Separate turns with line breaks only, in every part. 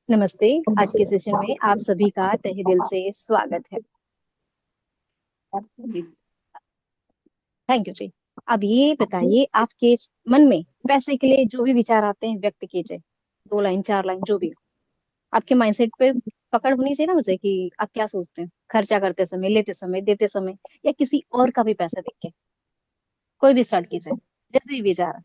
नमस्ते। आज के सेशन में आप सभी का तहे दिल से स्वागत है। थैंक यू जी। अब ये बताइए, आपके मन में पैसे के लिए जो भी विचार आते हैं व्यक्त कीजिए। 2 लाइन 4 लाइन जो भी हो। आपके माइंडसेट पे पकड़ होनी चाहिए ना मुझे, कि आप क्या सोचते हैं खर्चा करते समय, लेते समय, देते समय, या किसी और का भी पैसा देख के। कोई भी स्टार्ट कीजिए, जैसे ही विचार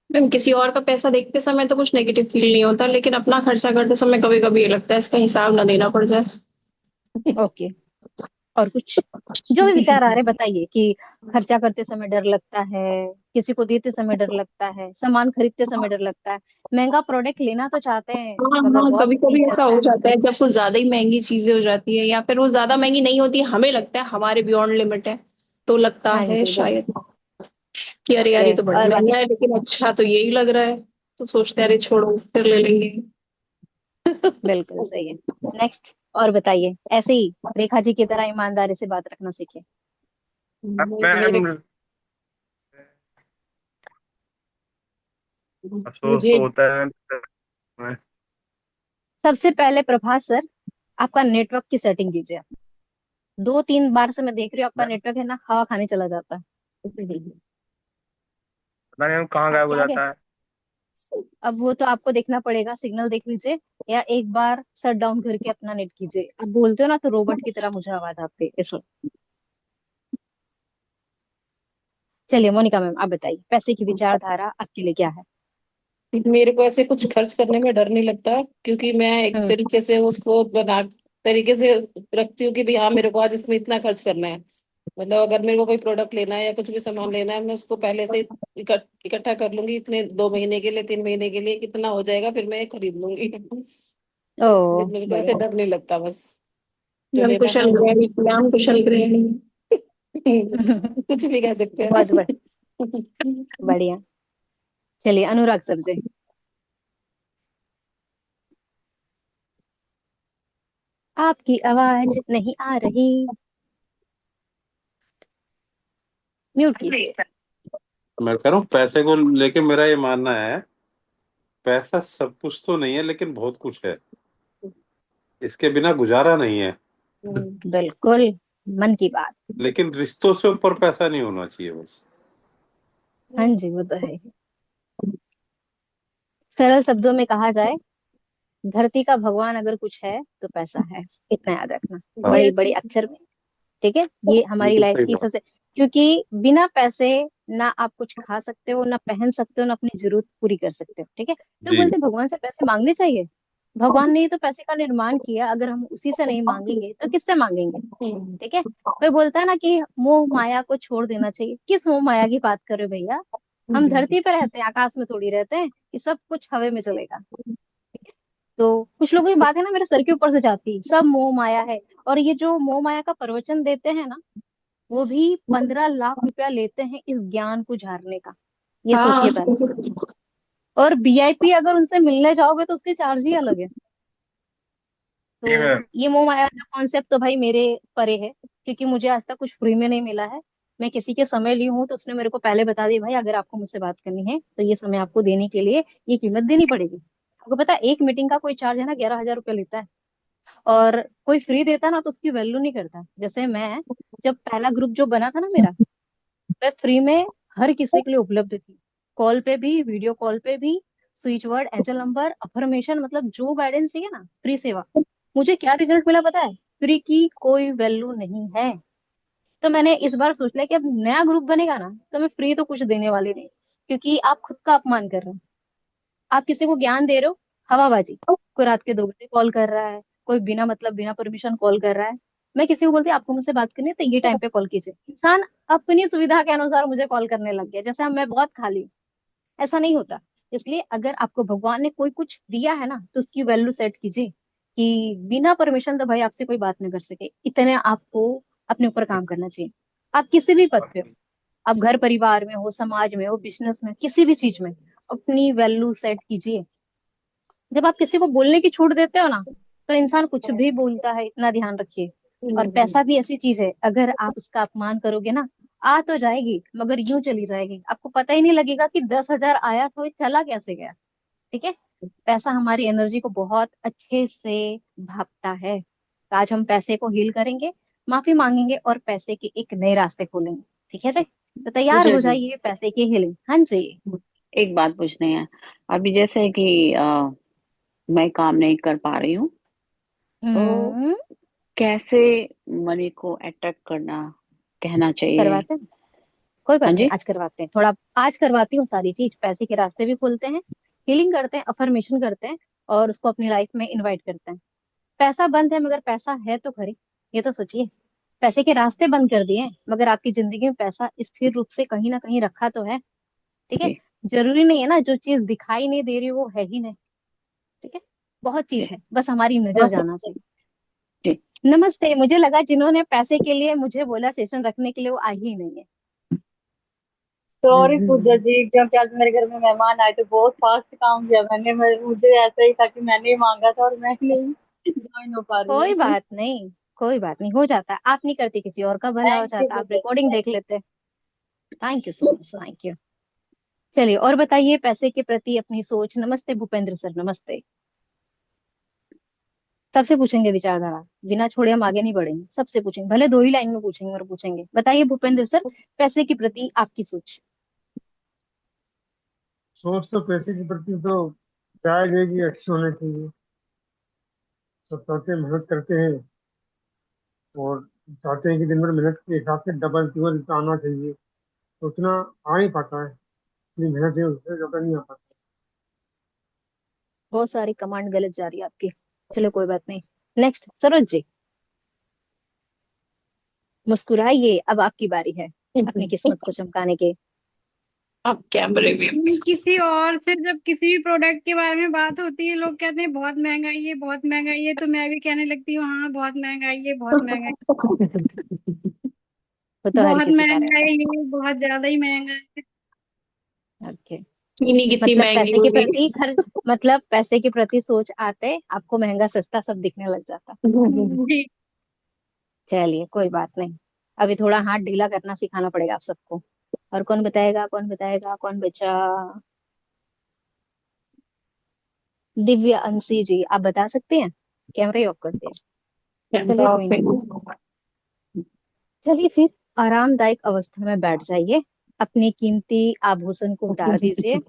मैम, किसी और का पैसा देखते समय तो कुछ नेगेटिव फील नहीं होता, लेकिन अपना खर्चा करते समय कभी कभी ये लगता है इसका हिसाब ना देना पड़ जाए।
ओके। और कुछ जो भी विचार आ रहे बताइए, कि खर्चा करते समय डर लगता है, किसी को देते समय डर लगता है, सामान खरीदते समय डर लगता है, महंगा प्रोडक्ट लेना तो चाहते हैं
हाँ
मगर
हाँ,
बहुत
कभी कभी
चीज
ऐसा
चलता
हो
है।
जाता है जब कुछ ज्यादा ही महंगी चीजें हो जाती है, या फिर वो ज्यादा महंगी नहीं होती, हमें लगता है हमारे बियॉन्ड लिमिट है, तो लगता
हाँ
है
जी बोलिए।
शायद कि अरे यार
ओके।
ये तो बड़ा
और बाकी
महंगा है, लेकिन अच्छा तो यही लग रहा है, तो सोचते हैं अरे छोड़ो फिर ले लेंगे।
बिल्कुल सही है। नेक्स्ट। और बताइए, ऐसे ही रेखा जी की तरह ईमानदारी से बात रखना सीखे।
मेरे
मैम, अफसोस
मुझे
तो होता है।
सबसे पहले प्रभास सर, आपका नेटवर्क की सेटिंग कीजिए। 2-3 बार से मैं देख रही हूँ आपका
मैम,
नेटवर्क है ना, हवा खाने चला जाता है।
पता नहीं मैम कहाँ
अब
गायब हो
क्या गया?
जाता है।
अब वो तो आपको देखना पड़ेगा, सिग्नल देख लीजिए, या एक बार शट डाउन करके अपना नेट कीजिए। आप बोलते हो ना तो रोबोट की तरह मुझे आवाज आती है इसलिए। चलिए मोनिका मैम, आप बताइए पैसे की विचारधारा आपके लिए क्या है।
मेरे को ऐसे कुछ खर्च करने में डर नहीं लगता, क्योंकि मैं एक
हम्म।
तरीके से उसको बना तरीके से रखती हूँ कि भाई हाँ, मेरे को आज इसमें इतना खर्च करना है। मतलब अगर मेरे को कोई प्रोडक्ट लेना है या कुछ भी सामान लेना है, मैं उसको पहले से इकट्ठा कर लूंगी, इतने 2 महीने के लिए 3 महीने के लिए कितना हो जाएगा, फिर मैं खरीद लूंगी।
ओ,
फिर मेरे को ऐसे
बढ़िया।
डर नहीं लगता, बस जो हम लेना कुशल है गृहिणी, हम कुशल गृहिणी। कुछ भी कह सकते
बहुत
हैं।
बढ़िया। चलिए अनुराग सर जी। आपकी आवाज नहीं आ रही, म्यूट कीजिए।
मैं कह रहा हूँ पैसे को लेके मेरा ये मानना है, पैसा सब कुछ तो नहीं है लेकिन बहुत कुछ है। इसके बिना गुजारा नहीं है।
बिल्कुल, मन की बात।
लेकिन रिश्तों से ऊपर पैसा नहीं होना चाहिए बस।
हाँ जी, वो तो है। सरल शब्दों में कहा जाए, धरती का भगवान अगर कुछ है तो पैसा है। इतना याद रखना,
हाँ,
बड़ी बड़ी अक्षर में। ठीक है, ये हमारी
बिल्कुल
लाइफ
सही
की
बात।
सबसे, क्योंकि बिना पैसे ना आप कुछ खा सकते हो, ना पहन सकते हो, ना अपनी जरूरत पूरी कर सकते हो। ठीक है, लोग
जी।
बोलते हैं भगवान से पैसे मांगने चाहिए। भगवान ने ही तो पैसे का निर्माण किया, अगर हम उसी से नहीं मांगेंगे तो किससे मांगेंगे। ठीक है, कोई बोलता है ना कि मोह माया को छोड़ देना चाहिए। किस मोह माया की बात कर रहे हो भैया? हम धरती पे रहते हैं, आकाश में थोड़ी रहते हैं कि सब कुछ हवा में चलेगा। तो कुछ लोगों की बात है ना मेरे सर के ऊपर से जाती है, सब मोह माया है। और ये जो मोह माया का प्रवचन देते हैं ना, वो भी 15 लाख रुपया लेते हैं इस ज्ञान को झाड़ने का। ये
हाँ,
सोचिए पहले। और वीआईपी अगर उनसे मिलने जाओगे तो उसके चार्ज ही अलग है।
जी
तो
मैम।
ये मोह माया का कॉन्सेप्ट तो भाई मेरे परे है, क्योंकि मुझे आज तक कुछ फ्री में नहीं मिला है। मैं किसी के समय ली हूँ तो उसने मेरे को पहले बता दिया, भाई अगर आपको मुझसे बात करनी है तो ये समय आपको देने के लिए ये कीमत देनी पड़ेगी। आपको पता है एक मीटिंग का कोई चार्ज है ना, 11,000 रुपया लेता है। और कोई फ्री देता ना तो उसकी वैल्यू नहीं करता। जैसे मैं, जब पहला ग्रुप जो बना था ना मेरा, मैं फ्री में हर किसी के लिए उपलब्ध थी। कॉल पे भी, वीडियो कॉल पे भी, switch word, angel number, affirmation, मतलब जो गाइडेंस चाहिए ना, फ्री सेवा। मुझे क्या रिजल्ट मिला पता है? फ्री की कोई वैल्यू नहीं है। तो मैंने इस बार सोच लिया कि अब नया ग्रुप बनेगा ना तो मैं फ्री तो कुछ देने वाली नहीं, क्योंकि आप खुद का अपमान कर रहे हो। आप किसी को ज्ञान दे रहे हो, हवाबाजी। कोई रात के 2 बजे कॉल कर रहा है, कोई बिना मतलब बिना परमिशन कॉल कर रहा है। मैं किसी को बोलती आपको मुझसे बात करनी है तो ये टाइम पे कॉल कीजिए, इंसान अपनी सुविधा के अनुसार मुझे कॉल करने लग गया, जैसे अब मैं बहुत खाली हूँ। ऐसा नहीं होता। इसलिए अगर आपको भगवान ने कोई कुछ दिया है ना तो उसकी वैल्यू सेट कीजिए, कि बिना परमिशन तो भाई आपसे कोई बात नहीं कर सके, इतने आपको अपने ऊपर काम करना चाहिए। आप किसी भी पद पे हो, आप घर परिवार में हो, समाज में हो, बिजनेस में, किसी भी चीज में अपनी वैल्यू सेट कीजिए। जब आप किसी को बोलने की छूट देते हो ना, तो इंसान कुछ भी बोलता है, इतना ध्यान रखिए। और पैसा भी ऐसी चीज है, अगर आप उसका अपमान करोगे ना, आ तो जाएगी मगर यूं चली जाएगी, आपको पता ही नहीं लगेगा कि 10,000 आया तो ये चला कैसे गया। ठीक है। पैसा हमारी एनर्जी को बहुत अच्छे से भापता है। तो आज हम पैसे को हील करेंगे, माफी मांगेंगे और पैसे के एक नए रास्ते खोलेंगे। ठीक है जी, तो तैयार
पूजा
हो
जी,
जाइए पैसे की हीलिंग। हाँ जी।
एक बात पूछनी है। अभी जैसे कि मैं काम नहीं कर पा रही हूँ, तो
हम्म।
कैसे मनी को अट्रैक्ट करना, कहना चाहिए?
करवाते हैं, कोई
हाँ
बात नहीं,
जी।
आज करवाते हैं थोड़ा। आज करवाती हूँ सारी चीज, पैसे के रास्ते भी खुलते हैं, हीलिंग करते हैं, अफर्मेशन करते हैं और उसको अपनी लाइफ में इनवाइट करते हैं। पैसा बंद है मगर पैसा है तो खरी। ये तो सोचिए, पैसे के रास्ते बंद कर दिए हैं, मगर आपकी जिंदगी में पैसा स्थिर रूप से कहीं ना कहीं रखा तो है। ठीक है।
जी
जरूरी नहीं है ना जो चीज दिखाई नहीं दे रही वो है ही नहीं। ठीक है। बहुत चीज
जी
है, बस हमारी नजर जाना चाहिए।
जी।
नमस्ते, मुझे लगा जिन्होंने पैसे के लिए मुझे बोला सेशन रखने के लिए वो आई ही नहीं है।
सॉरी पूजा जी, क्योंकि आज मेरे घर में मेहमान आए थे, बहुत फास्ट काम किया मैंने। मुझे ऐसा ही था कि मैंने ही मांगा था और मैं नहीं ज्वाइन हो पा रही
कोई
हूँ।
बात नहीं, कोई बात नहीं, हो जाता है। आप नहीं करती किसी और का भला हो
थैंक यू
जाता, आप
पूजा
रिकॉर्डिंग
जी।
देख लेते। Thank you so much, thank you. चलिए और बताइए पैसे के प्रति अपनी सोच। नमस्ते भूपेंद्र सर, नमस्ते। सबसे पूछेंगे विचारधारा, बिना छोड़े हम आगे नहीं बढ़ेंगे। सबसे पूछेंगे, भले दो ही लाइन में पूछेंगे और पूछेंगे। बताइए भूपेंद्र सर, पैसे के प्रति आपकी सोच।
सोच तो पैसे के प्रति तो जायज है कि अच्छी होनी चाहिए। सब चाहते हैं, मेहनत करते हैं और चाहते हैं कि दिन भर मेहनत के हिसाब से डबल ट्रिपल आना चाहिए, तो उतना आ नहीं पाता है। इतनी मेहनत है उससे ज्यादा नहीं आ पाता।
बहुत सारी कमांड गलत जा रही है आपकी। चलो कोई बात नहीं। नेक्स्ट सरोज जी, मुस्कुराइए, अब आपकी बारी है अपनी किस्मत को चमकाने के।
आप कैमरे में।
किसी और से जब किसी भी प्रोडक्ट के बारे में बात होती है, लोग कहते हैं बहुत महंगाई है, बहुत महंगाई है, तो मैं भी कहने लगती हूँ हाँ बहुत महंगाई है, बहुत महंगाई
वो तो हर
बहुत
किसी का
महंगा
रहता
है, ये बहुत ज्यादा ही महंगा है।
है। ओके।
चीनी कितनी
मतलब
महंगी
पैसे के
होगी।
प्रति हर, मतलब पैसे के प्रति सोच आते आपको महंगा सस्ता सब दिखने लग जाता।
जी।
चलिए कोई बात नहीं, अभी थोड़ा हाथ ढीला करना सिखाना पड़ेगा आप सबको। और कौन बताएगा, कौन बताएगा, कौन बचा? दिव्या अंशी जी, आप बता सकते हैं? कैमरे ऑफ कर दिया। चलिए
कैमरा
कोई
ऑफ है।
नहीं। चलिए फिर आरामदायक अवस्था में बैठ जाइए, अपनी कीमती आभूषण को उतार दीजिए।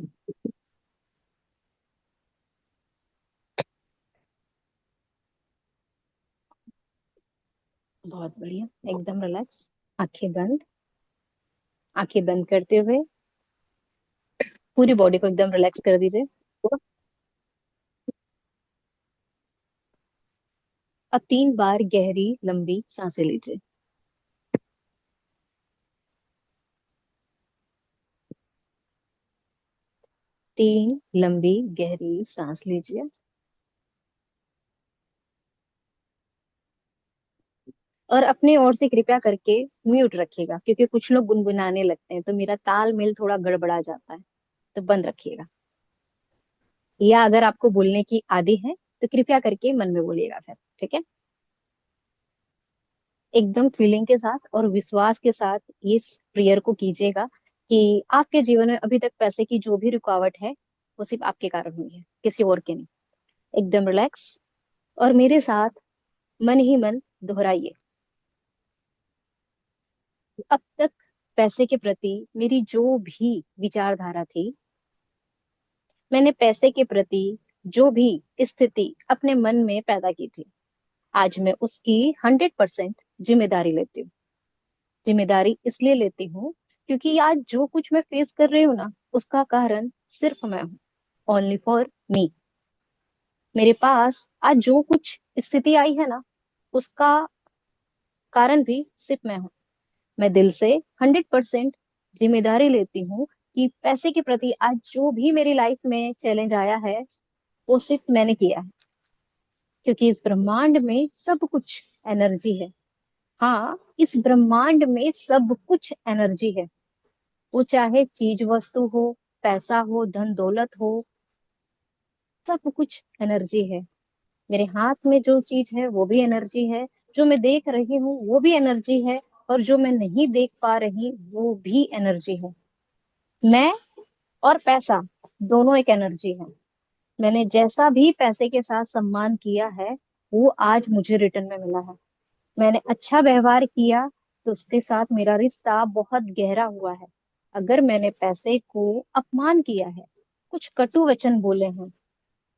बहुत बढ़िया, एकदम रिलैक्स। आंखें बंद। आंखें बंद करते हुए पूरी बॉडी को एकदम रिलैक्स कर दीजिए। अब 3 बार गहरी लंबी सांसें लीजिए। 3 लंबी गहरी सांस लीजिए। और अपने ओर से कृपया करके म्यूट रखिएगा, क्योंकि कुछ लोग गुनगुनाने लगते हैं तो मेरा तालमेल थोड़ा गड़बड़ा जाता है। तो बंद रखिएगा। या अगर आपको बोलने की आदत है तो कृपया करके मन में बोलिएगा फिर। ठीक है। एकदम फीलिंग के साथ और विश्वास के साथ इस प्रेयर को कीजिएगा कि आपके जीवन में अभी तक पैसे की जो भी रुकावट है वो सिर्फ आपके कारण हुई है, किसी और के नहीं। एकदम रिलैक्स और मेरे साथ मन ही मन दोहराइए। अब तक पैसे के प्रति मेरी जो भी विचारधारा थी, मैंने पैसे के प्रति जो भी स्थिति अपने मन में पैदा की थी, आज मैं उसकी 100% जिम्मेदारी लेती हूँ। जिम्मेदारी इसलिए लेती हूँ क्योंकि आज जो कुछ मैं फेस कर रही हूँ ना, उसका कारण सिर्फ मैं हूँ। Only for me. मेरे पास आज जो कुछ स्थिति आई है ना, उसका कारण भी सिर्फ मैं हूँ। मैं दिल से 100% जिम्मेदारी लेती हूँ कि पैसे के प्रति आज जो भी मेरी लाइफ में चैलेंज आया है वो सिर्फ मैंने किया है। क्योंकि इस ब्रह्मांड में सब कुछ एनर्जी है। हाँ, इस ब्रह्मांड में सब कुछ एनर्जी है। वो चाहे चीज वस्तु हो, पैसा हो, धन दौलत हो, सब कुछ एनर्जी है। मेरे हाथ में जो चीज है वो भी एनर्जी है, जो मैं देख रही हूँ वो भी एनर्जी है, और जो मैं नहीं देख पा रही वो भी एनर्जी है। मैं और पैसा दोनों एक एनर्जी है। मैंने जैसा भी पैसे के साथ सम्मान किया है वो आज मुझे रिटर्न में मिला है। मैंने अच्छा व्यवहार किया तो उसके साथ मेरा रिश्ता बहुत गहरा हुआ है। अगर मैंने पैसे को अपमान किया है, कुछ कटु वचन बोले हैं,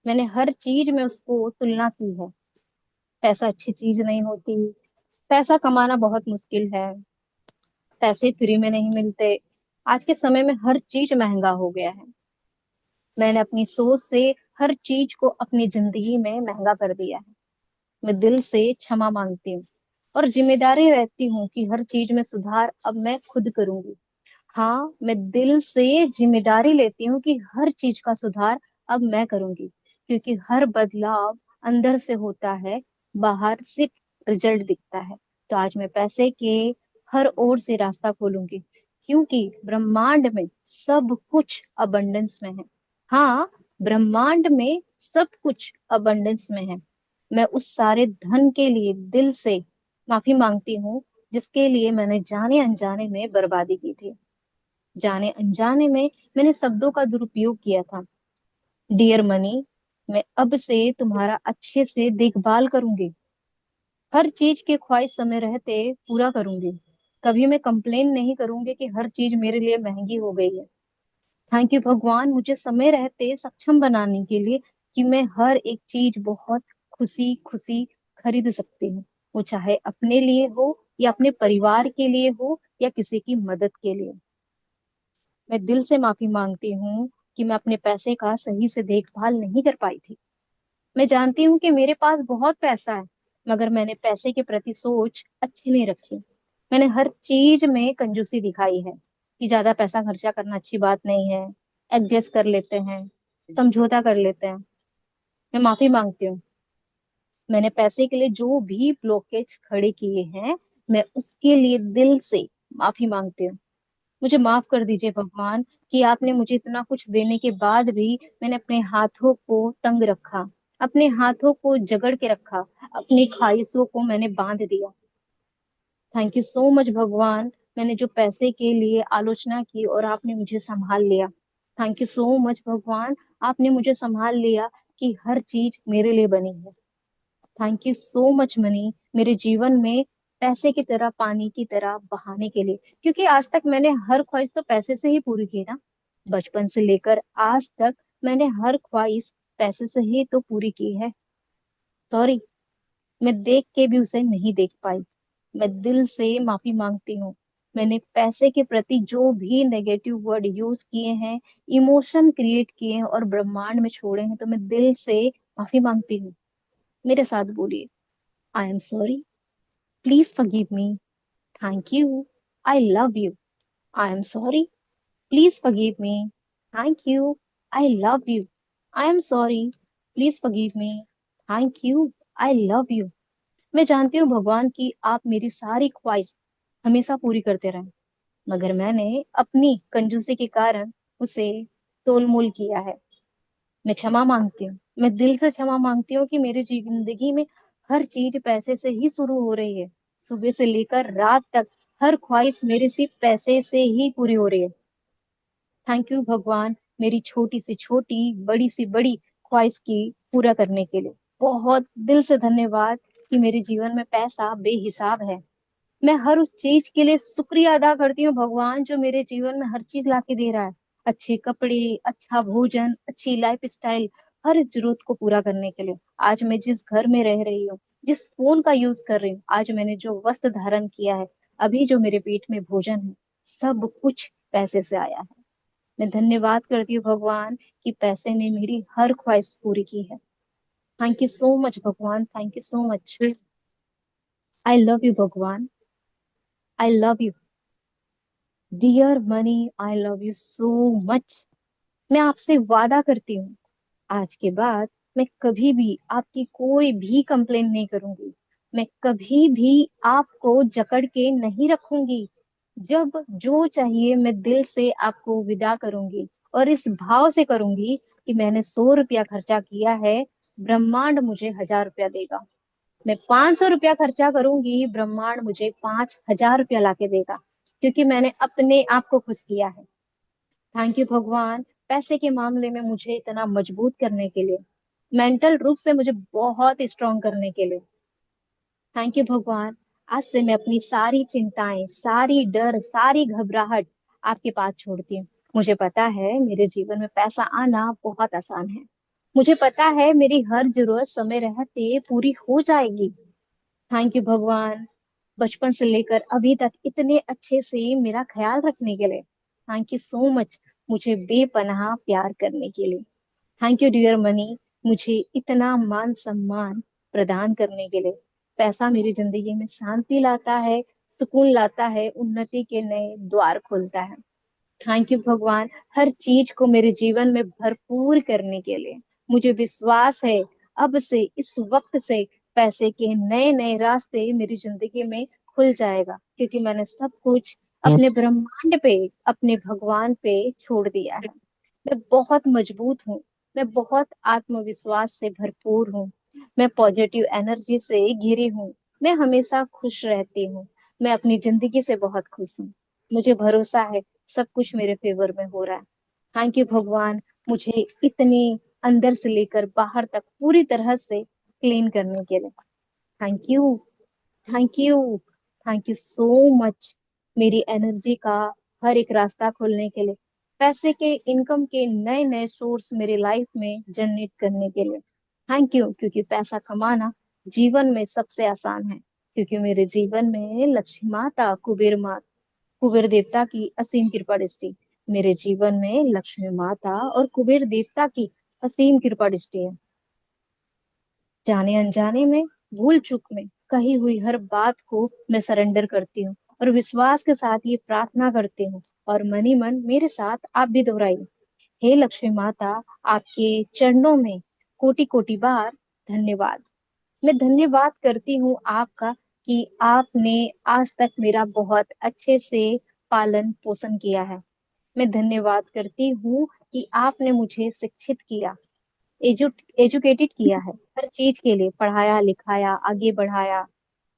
मैंने हर चीज में उसको तुलना की है। पैसा अच्छी चीज नहीं होती, पैसा कमाना बहुत मुश्किल है, पैसे फ्री में नहीं मिलते, आज के समय में हर चीज महंगा हो गया है। मैंने अपनी सोच से हर चीज को अपनी जिंदगी में महंगा कर दिया है। मैं दिल से क्षमा मांगती हूँ और जिम्मेदारी रहती हूँ कि हर चीज में सुधार अब मैं खुद करूंगी। हाँ, मैं दिल से जिम्मेदारी लेती हूँ कि हर चीज का सुधार अब मैं करूंगी, क्योंकि हर बदलाव अंदर से होता है, बाहर सिर्फ रिजल्ट दिखता है। तो आज मैं पैसे के हर ओर से रास्ता खोलूंगी, क्योंकि ब्रह्मांड में सब कुछ अबंडेंस में है। हाँ, ब्रह्मांड में सब कुछ अबंडेंस में है। मैं उस सारे धन के लिए दिल से माफी मांगती हूँ जिसके लिए मैंने जाने अनजाने में बर्बादी की थी। जाने अनजाने में मैंने शब्दों का दुरुपयोग किया था। डियर मनी, मैं अब से तुम्हारा अच्छे से देखभाल करूंगी। हर चीज की ख्वाहिश समय रहते पूरा करूंगी। कभी मैं कंप्लेन नहीं करूंगी कि हर चीज मेरे लिए महंगी हो गई है। थैंक यू भगवान, मुझे समय रहते सक्षम बनाने के लिए कि मैं हर एक चीज बहुत खुशी खुशी खरीद सकती हूँ। वो चाहे अपने लिए हो या अपने परिवार के लिए हो या किसी की मदद के लिए। मैं दिल से माफी मांगती हूँ कि मैं अपने पैसे का सही से देखभाल नहीं कर पाई थी। मैं जानती हूँ कि मेरे पास बहुत पैसा है, मगर मैंने पैसे के प्रति सोच अच्छी नहीं रखी। मैंने हर चीज में कंजूसी दिखाई है कि ज्यादा पैसा खर्चा करना अच्छी बात नहीं है, एडजस्ट कर लेते हैं, समझौता कर लेते हैं। मैं माफी मांगती हूँ। मैंने पैसे के लिए जो भी ब्लॉकेज खड़े किए हैं, मैं उसके लिए दिल से माफी मांगती हूँ। मुझे माफ कर दीजिए भगवान कि आपने मुझे इतना कुछ देने के बाद भी मैंने अपने हाथों को तंग रखा, अपने हाथों को जकड़ के रखा, अपनी ख्वाहिशों को मैंने बांध दिया। थैंक यू सो मच भगवान। मैंने जो पैसे के लिए आलोचना की और आपने मुझे संभाल लिया। थैंक यू सो मच भगवान, आपने मुझे संभाल लिया कि हर चीज मेरे लिए बनी है। Thank you so much money, मेरे जीवन में पैसे की तरह, पानी की तरह बहाने के लिए, क्योंकि आज तक मैंने हर ख्वाहिश तो पैसे से ही पूरी की ना। बचपन से लेकर आज तक मैंने हर ख्वाहिश पैसे से ही तो पूरी की है। सॉरी, मैं देख के भी उसे नहीं देख पाई। मैं दिल से माफी मांगती हूँ। मैंने पैसे के प्रति जो भी नेगेटिव वर्ड यूज किए हैं, इमोशन क्रिएट किए हैं और ब्रह्मांड में छोड़े हैं, तो मैं दिल से माफी मांगती हूँ। मेरे साथ बोलिए, I am sorry, please forgive me. Thank you. I love you. I am sorry. Please forgive me. Thank you. I love you. I am sorry. Please forgive me. Thank you. I love you. मैं जानती हूँ भगवान कि आप मेरी सारी ख्वाहिश हमेशा पूरी करते रहें, मगर मैंने अपनी कंजूसी के कारण उसे तोलमोल किया है। मैं क्षमा मांगती हूँ। मैं दिल से क्षमा मांगती हूँ कि मेरी जिंदगी में हर चीज पैसे से ही शुरू हो रही है। सुबह से लेकर रात तक हर ख्वाहिश मेरे सिर्फ पैसे से ही पूरी हो रही है। थैंक यू भगवान, मेरी छोटी से छोटी, बड़ी से बड़ी ख्वाहिश की पूरा करने के लिए बहुत दिल से धन्यवाद कि मेरे जीवन में पैसा बेहिसाब है। मैं हर उस चीज के लिए शुक्रिया अदा करती हूँ भगवान जो मेरे जीवन में हर चीज ला के दे रहा है। अच्छे कपड़े, अच्छा भोजन, अच्छी लाइफ स्टाइल, हर इस जरूरत को पूरा करने के लिए। आज मैं जिस घर में रह रही हूँ, जिस फोन का यूज कर रही हूँ, आज मैंने जो वस्त्र धारण किया है, अभी जो मेरे पेट में भोजन है, सब कुछ पैसे से आया है। मैं धन्यवाद करती हूँ भगवान कि पैसे ने मेरी हर ख्वाहिश पूरी की है। थैंक यू सो मच भगवान, thank you so much. I love you भगवान, I love you. Dear money, I love you so much. मैं आपसे वादा करती हूँ, आज के बाद मैं कभी भी आपकी कोई भी कंप्लेन नहीं करूंगी। मैं कभी भी आपको जकड़ के नहीं रखूंगी। जब जो चाहिए मैं दिल से आपको विदा करूंगी, और इस भाव से करूंगी कि मैंने 100 रुपया खर्चा किया है, ब्रह्मांड मुझे 1000 रुपया देगा। मैं 500 रुपया खर्चा करूंगी, ब्रह्मांड मुझे 5000 रुपया लाके देगा, क्योंकि मैंने अपने आप को खुश किया है। थैंक यू भगवान, पैसे के मामले में मुझे इतना मजबूत करने के लिए, मेंटल रूप से मुझे बहुत स्ट्रांग करने के लिए। थैंक यू भगवान। आज से मैं अपनी सारी चिंताएं, सारी डर, सारी घबराहट आपके पास छोड़ती हूँ। मुझे पता है मेरे जीवन में पैसा आना बहुत आसान है। मुझे पता है मेरी हर जरूरत समय रहते पूरी हो जाएगी। थैंक यू भगवान, बचपन से लेकर अभी तक इतने अच्छे से मेरा ख्याल रखने के लिए। थैंक यू सो मच, मुझे बेपनाह प्यार करने के लिए। थैंक यू डियर मनी, मुझे इतना मान सम्मान प्रदान करने के लिए। पैसा मेरी जिंदगी में शांति लाता है, सुकून लाता है, उन्नति के नए द्वार खोलता है। थैंक यू भगवान, हर चीज को मेरे जीवन में भरपूर करने के लिए। मुझे विश्वास है अब से, इस वक्त से पैसे के नए नए रास्ते मेरी जिंदगी में खुल जाएगा, क्योंकि मैंने सब कुछ अपने ब्रह्मांड पे, अपने भगवान पे छोड़ दिया है। मैं बहुत मजबूत हूँ। मैं बहुत आत्मविश्वास से भरपूर हूँ। मैं पॉजिटिव एनर्जी से घिरी हूँ। मैं हमेशा खुश रहती हूँ। मैं अपनी जिंदगी से बहुत खुश हूँ। मुझे भरोसा है सब कुछ मेरे फेवर में हो रहा है। थैंक यू भगवान, मुझे इतने अंदर से लेकर बाहर तक पूरी तरह से क्लीन करने के लिए। Thank you, thank you, thank you so much, मेरी एनर्जी का हर एक रास्ता खोलने के लिए, पैसे के, इनकम के नए नए सोर्स मेरी लाइफ में जनरेट करने के लिए। थैंक यू, क्योंकि पैसा कमाना जीवन में सबसे आसान है, क्योंकि मेरे जीवन में लक्ष्मी माता, कुबेर देवता की असीम कृपा दृष्टि। मेरे जीवन में लक्ष्मी माता और कुबेर देवता की असीम कृपा दृष्टि है। जाने अनजाने में, भूल चूक में कही हुई हर बात को मैं सरेंडर करती हूँ और विश्वास के साथ ये प्रार्थना करती हूँ, और मनी मन मेरे साथ आप भी दोहराइए। हे लक्ष्मी माता, आपके चरणों में कोटि कोटि बार धन्यवाद। मैं धन्यवाद करती हूँ आपका कि आपने आज तक मेरा बहुत अच्छे से पालन पोषण किया है। मैं धन्यवाद करती हूँ कि आपने मुझे शिक्षित किया, एजुकेटेड किया है, हर चीज के लिए पढ़ाया लिखाया, आगे बढ़ाया,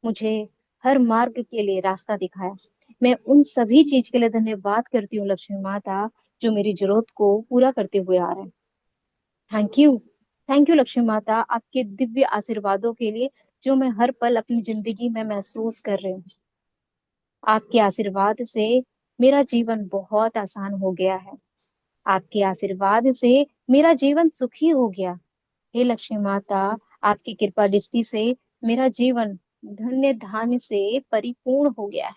मुझे हर मार्ग के लिए रास्ता दिखाया। मैं उन सभी चीज के लिए धन्यवाद करती हूँ लक्ष्मी माता, जो मेरी जरूरत को पूरा करते हुए आ रहे हैं। Thank you, thank you Lakshmi माता, आपके दिव्य आशीर्वादों के लिए, जो मैं हर पल अपनी जिंदगी में महसूस कर रही हूँ। आपके आशीर्वाद से मेरा जीवन बहुत आसान हो गया है। आपके आशीर्वाद से मेरा जीवन सुखी हो गया। हे लक्ष्मी माता, आपकी कृपा दृष्टि से मेरा जीवन धन्य धान्य से परिपूर्ण हो गया है।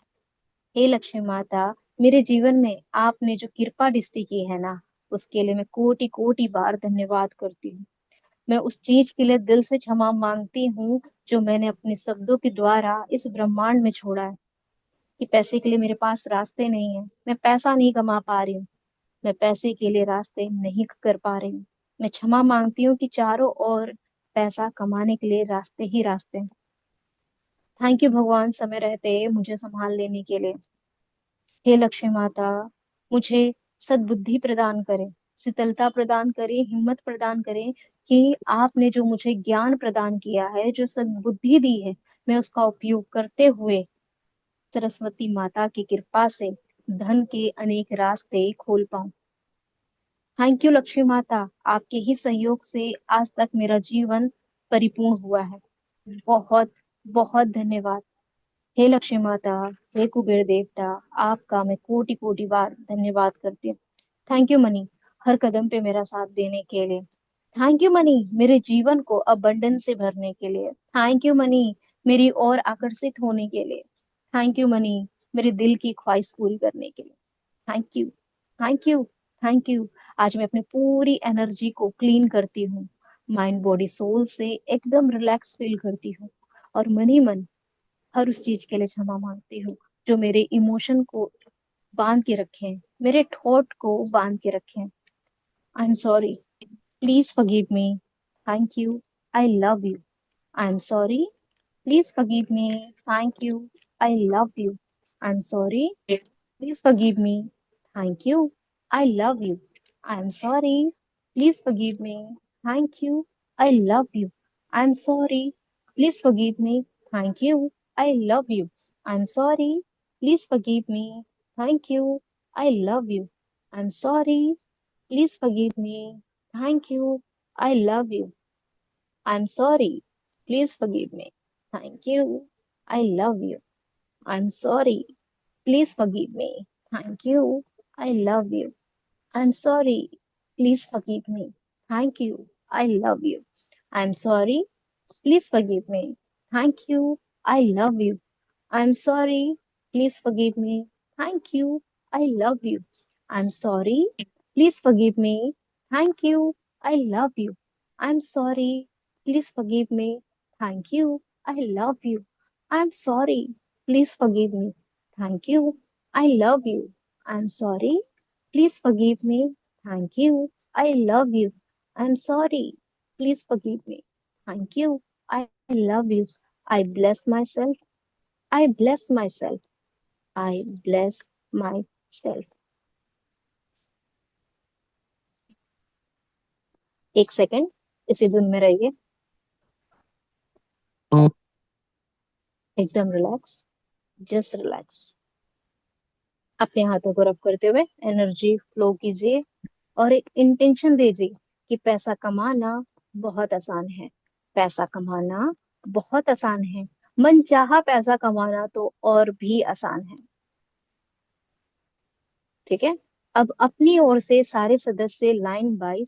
हे लक्ष्मी माता, मेरे जीवन में आपने जो कृपा दृष्टि की है ना, उसके लिए मैं कोटि कोटि बार धन्यवाद करती हूँ। मैं उस चीज के लिए दिल से क्षमा मांगती हूँ जो मैंने अपने शब्दों के द्वारा इस ब्रह्मांड में छोड़ा है, कि पैसे के लिए मेरे पास रास्ते नहीं है, मैं पैसा नहीं कमा पा रही हूँ, मैं पैसे के लिए रास्ते नहीं कर पा रही हूँ। मैं क्षमा मांगती हूँ कि चारों ओर पैसा कमाने के लिए रास्ते ही रास्ते हैं। थैंक यू भगवान, समय रहते मुझे संभाल लेने के लिए। हे लक्ष्मी माता, मुझे सद्बुद्धि प्रदान करें, शीतलता प्रदान करें, हिम्मत प्रदान करें, कि आपने जो मुझे ज्ञान प्रदान किया है, जो सद्बुद्धि दी है, मैं उसका उपयोग करते हुए सरस्वती माता की कृपा से धन के अनेक रास्ते खोल पाऊं। थैंक यू लक्ष्मी माता, आपके ही सहयोग से आज तक मेरा जीवन परिपूर्ण हुआ है। बहुत बहुत धन्यवाद। हे लक्ष्मी माता, हे कुबेर देवता, आपका मैं कोटि कोटि बार धन्यवाद करती हूँ। थैंक यू मनी, हर कदम पे मेरा साथ देने के लिए। थैंक यू मनी, मेरे जीवन को अबंडन से भरने के लिए। थैंक यू मनी, मेरी ओर आकर्षित होने के लिए। थैंक यू मनी, मेरे दिल की ख्वाहिश पूरी करने के लिए। Thank you, thank you, thank you. आज मैं अपनी पूरी एनर्जी को क्लीन करती हूँ, माइंड बॉडी सोल से एकदम रिलैक्स फील करती हूँ, और मन ही मन हर उस चीज के लिए क्षमा मांगती हूँ जो मेरे इमोशन को बांध के रखे हैं, मेरे थॉट को बांध के रखे हैं। I am sorry, please forgive me. Thank you, I love you. I am sorry, please forgive me. Thank you, I love you. I am sorry, please forgive me. Thank you, I love you. I am sorry, please forgive me. Thank you, I love you. I am sorry, please forgive me. Thank you, I love you. I am sorry, please forgive me. Thank you, I love you. I am sorry, Please forgive me. Thank you. I love you. I'm sorry. Please forgive me. Thank you. I love you. I'm sorry. Please forgive me. Thank you. I love you. I'm sorry. Please forgive me. Thank you. I love you. I'm sorry. Please forgive me. Thank you. I love you. I'm sorry. Please forgive me. Thank you. I love you. I'm sorry. Please forgive me. Thank you. I love you. I'm sorry. Please forgive me. Thank you. I love you. I'm sorry. Please forgive me. Thank you. I love you. I'm sorry. Please forgive me. Thank you. I love you. I'm sorry. Please forgive me. Thank you. I love you. I bless myself. I bless myself. I bless myself. एक second इसी धुन में रहिए, एकदम relax, just relax. अपने हाथों को रब करते हुए एनर्जी फ्लो कीजिए और एक इंटेंशन दीजिए कि पैसा कमाना बहुत आसान है। पैसा कमाना बहुत आसान है। मन चाहा पैसा कमाना तो और भी आसान है। ठीक है। अब अपनी ओर से सारे सदस्य line by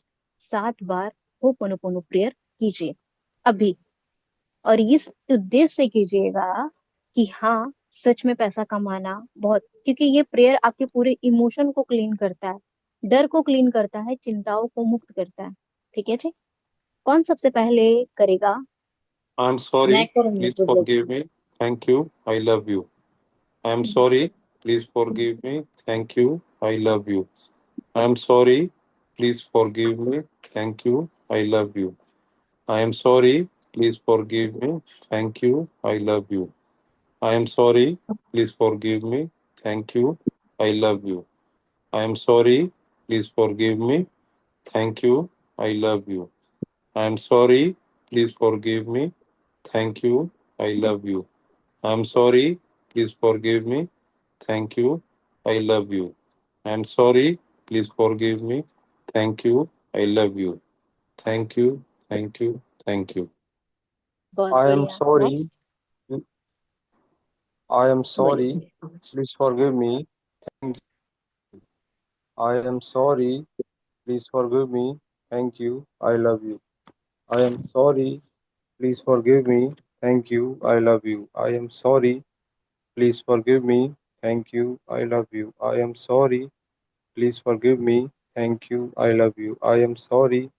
7 bar ho'oponopono prayer कीजिए अभी। और इस उद्देश्य से कीजिएगा कि हाँ, सच में पैसा कमाना बहुत, क्योंकि ये प्रेयर आपके पूरे इमोशन को क्लीन करता है, डर को क्लीन करता है, चिंताओं को मुक्त करता है। ठीक है जी। कौन सबसे पहले करेगा?
I'm sorry.
मैं करूंगी
Please
Puja ji.
forgive me. Thank you. I love you. I'm sorry. Please forgive me. Thank you. I love you. I'm sorry. Please forgive me. Thank you. I love you. I am sorry. Please forgive me. Thank you. I love you. I am sorry. Please forgive me. Thank you. I love you. I am sorry. Please forgive me. Thank you. I love you. I am sorry. Please forgive me. Thank you. I love you. I am sorry. Please forgive me. Thank you. I love you. I am sorry. Please forgive me. Thank you. I love you. Thank you. Thank you. Thank you.
बहुत
I am
बढ़िया।
sorry.
Next
I am
बोलिए।
sorry. Please forgive me. Thank I am sorry. Please forgive me. Thank you. I love you. I am sorry. Please forgive me. Thank you. I love you. I am sorry. Please forgive me. Thank you. I love you. I am sorry. Please forgive me. Thank you. I love you. I am sorry.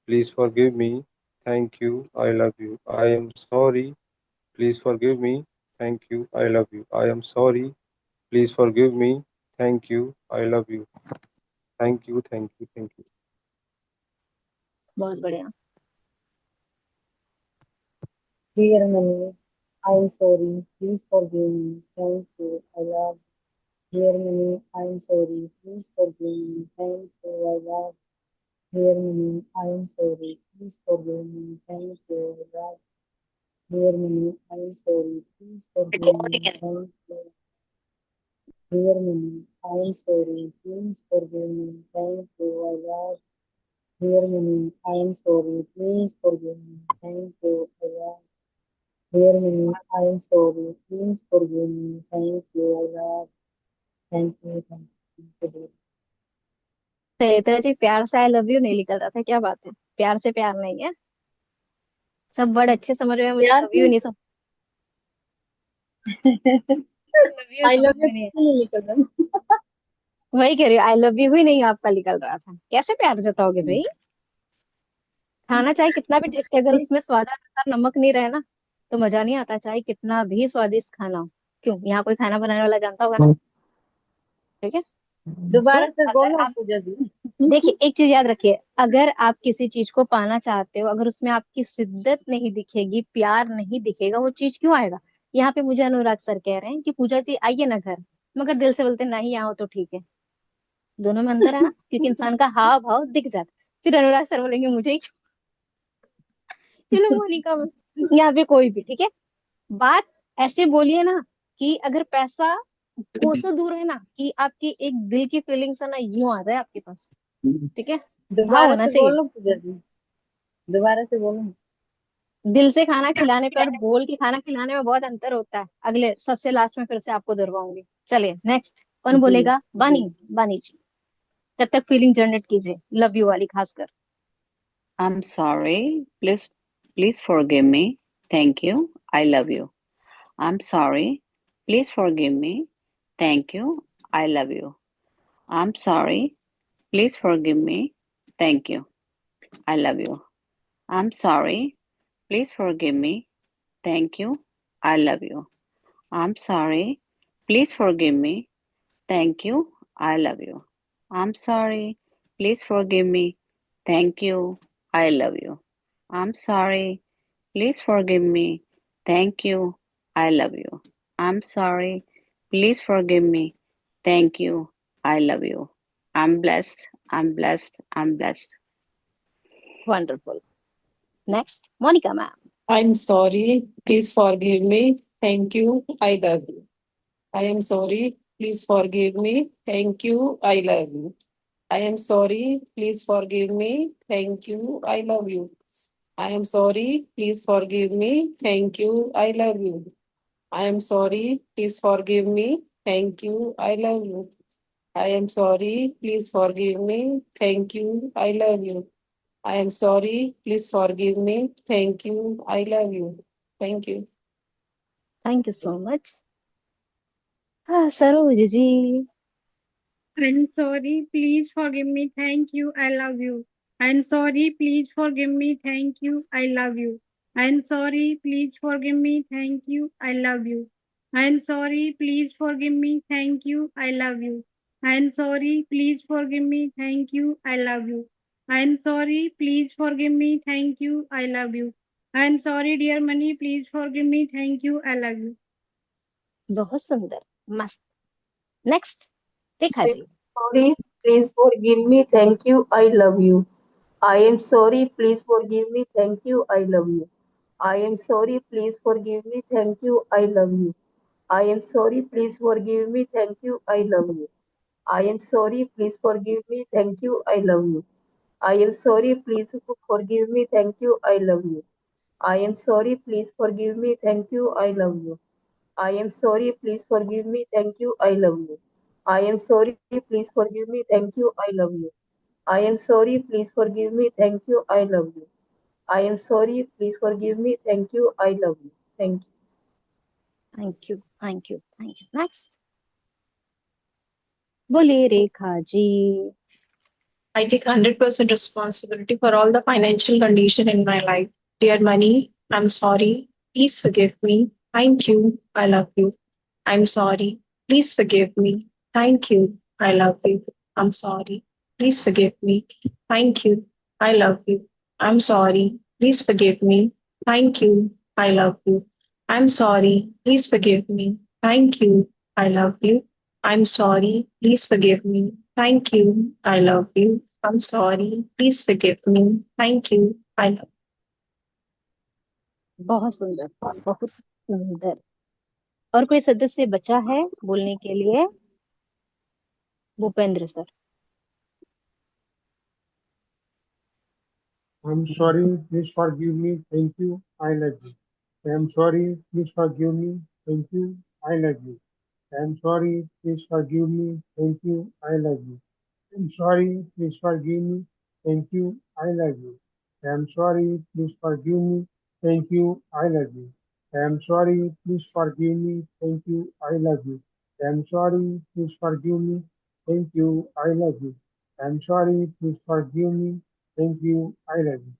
Please forgive me. Thank you. I love you. I am sorry. Please forgive me. Thank you. I love you. I am sorry. Please forgive me. Thank you. I love you. Thank you. Thank you. Thank you.
बहुत बढ़िया।
Dear Mani, I am sorry. Please forgive me. Thank you. I love. Dear Mani, I am sorry. Please forgive me. Thank you. I love. Dear Mani, I am sorry. Please forgive me. Thank you. I love. Dear Mani, I am sorry. Please forgive me. Thank you. Dear Mani, I am sorry. Please forgive me. Thank you. I love. Dear Mani, I am sorry. Please forgive me. Thank you. I love. Dear Mani, I am sorry. Please forgive me. Thank you. I love. Thank you. Thank you.
Sarita ji, प्यार से आई love you नहीं निकल रहा था, क्या बात है? प्यार से प्यार नहीं है। सब वर्ड अच्छे समझ में, मुझे
प्यार
लव यू
से
नहीं समझ, लव यू
आई
समझ
लव यू
में नहीं है।
नहीं निकल रहा।
वही कह रही हूँ, आई लव यू ही नहीं आपका निकल रहा था। कैसे प्यार जताओगे भाई? खाना चाहे कितना भी टेस्टी, अगर उसमें स्वाद अनुसार नमक नहीं रहे ना तो मजा नहीं आता, चाहे कितना भी स्वादिष्ट खाना हो। क्यों, यहाँ कोई खाना बनाने वाला जानता होगा ना? ठीक है। तो
दोबारा से
अगर
बोलो
आप,
पूजा जी।
देखिए एक चीज याद रखिए, अगर आप किसी चीज को पाना चाहते हो, अगर उसमें आपकी शिद्दत नहीं दिखेगी, प्यार नहीं दिखेगा, वो चीज क्यों आएगा? यहाँ पे मुझे अनुराग सर कह रहे हैं कि पूजा जी आइए ना घर, मगर दिल से बोलते नहीं आओ तो ठीक है। दोनों में अंतर है ना, क्योंकि इंसान का हाव भाव दिख जाता है। फिर अनुराग सर बोलेंगे मुझे ही चलो मोनिका, यहाँ पे कोई भी ठीक है। बात ऐसे बोलिए ना कि अगर पैसा कोसों दूर है ना, कि आपकी एक दिल की फीलिंग्स है ना, यूं आ जाए आपके पास। ठीक है, भाव
दोबारा
होना
से
चाहिए।
बोलो पूजा जी, दोबारा से बोलो।
दिल से खाना खिलाने पर बोल के खाना खिलाने में बहुत अंतर होता है। अगले सबसे लास्ट में फिर से आपको दोहराऊंगी। चलिए नेक्स्ट, कौन
जी
बोलेगा?
जी।
बानी, बानी जी। तब तक फीलिंग जनरेट कीजिए, लव यू वाली खासकर।
I'm sorry. Please forgive me. Thank you. I love you. I'm sorry. Please forgive me. Thank you. I love you. I'm sorry. Please forgive me. Thank you. I love you. I'm sorry. Please forgive me. Thank you. I love you. I'm sorry. Please forgive me. Thank you. I love you. I'm sorry. Please forgive me. Thank you. I love you. I'm sorry. Please forgive me. Thank you. I love you. I'm sorry. Please forgive me. Thank you. I love you. I'm blessed. I'm blessed. I'm blessed.
Wonderful. Next, Monika ma'am.
I'm sorry. Please forgive me. Thank you. I love you. I am sorry. Please forgive me. Thank you. I love you. I am sorry. Please forgive me. Thank you. I love you. I am sorry. Please forgive me. Thank you. I love you. I am sorry. Please forgive me. Thank you. I love you. I am sorry. Please forgive me. Thank you. I love you. I am sorry. Please forgive me. Thank you. I love you. Thank you.
Thank you so much. हाँ, Saroj ji.
I'm sorry, please forgive me. Thank you. I love you. I'm sorry, please forgive me. Thank you. I love you. I'm sorry, please forgive me. Thank you. I love you. I'm sorry, please forgive me. Thank you. I love you. I'm sorry, please forgive me. Thank you. I love you. I'm sorry, please forgive me. Thank you. I love you. I'm sorry, dear money. Please forgive me. Thank you. I love you.
बहुत सुंदर, मस्त। Next, Rekha ji.
Sorry, please forgive me. Thank you. I love you. I am sorry. Please forgive me. Thank you. I love you. I am sorry. Please forgive me. Thank you. I love you. I am sorry. Please forgive me. Thank you. I love you. I am sorry. Please forgive me. Thank you. I love you. I am sorry. Please forgive me. Thank you. I love you. I am sorry. Please forgive me. Thank you. I love you. I am sorry, please forgive me. Thank you. I love you. I am sorry, please forgive me. Thank you. I love you. I am sorry, please forgive me. Thank you. I love you. I am sorry, please forgive me. Thank you. I love you. Thank you.
Thank you, thank you, thank you. Next, बोलिए Rekha ji.
I take 100% responsibility for all the financial condition in my life. Dear money, I'm sorry. Please forgive me. Thank you. I love you. I'm sorry. Please forgive me. Thank you. I love you. I'm sorry. Please forgive me. Thank you. I love you. I'm sorry. Please forgive me. Thank you. I love you. I'm sorry. Please forgive me. Thank you. I love you. I'm sorry. Please forgive me. Thank you. I love you. I'm sorry. Please forgive me. Thank you. I love
बहुत सुंदर, बहुत सुंदर। और कोई सदस्य बचा है बोलने के लिए? Bhupendra sir.
I'm sorry, please forgive me. Thank you. I love you. I'm sorry, please forgive me. Thank you. I love you. I'm sorry, please forgive me. Thank you. I love you. I'm sorry, please forgive me. Thank you. I love you. I'm sorry, please forgive me. Thank you. I love you. I'm sorry, please forgive me. Thank you. I love you. I'm sorry, please forgive me. Thank you. I love you. I'm sorry, please forgive me. Thank you. I love you.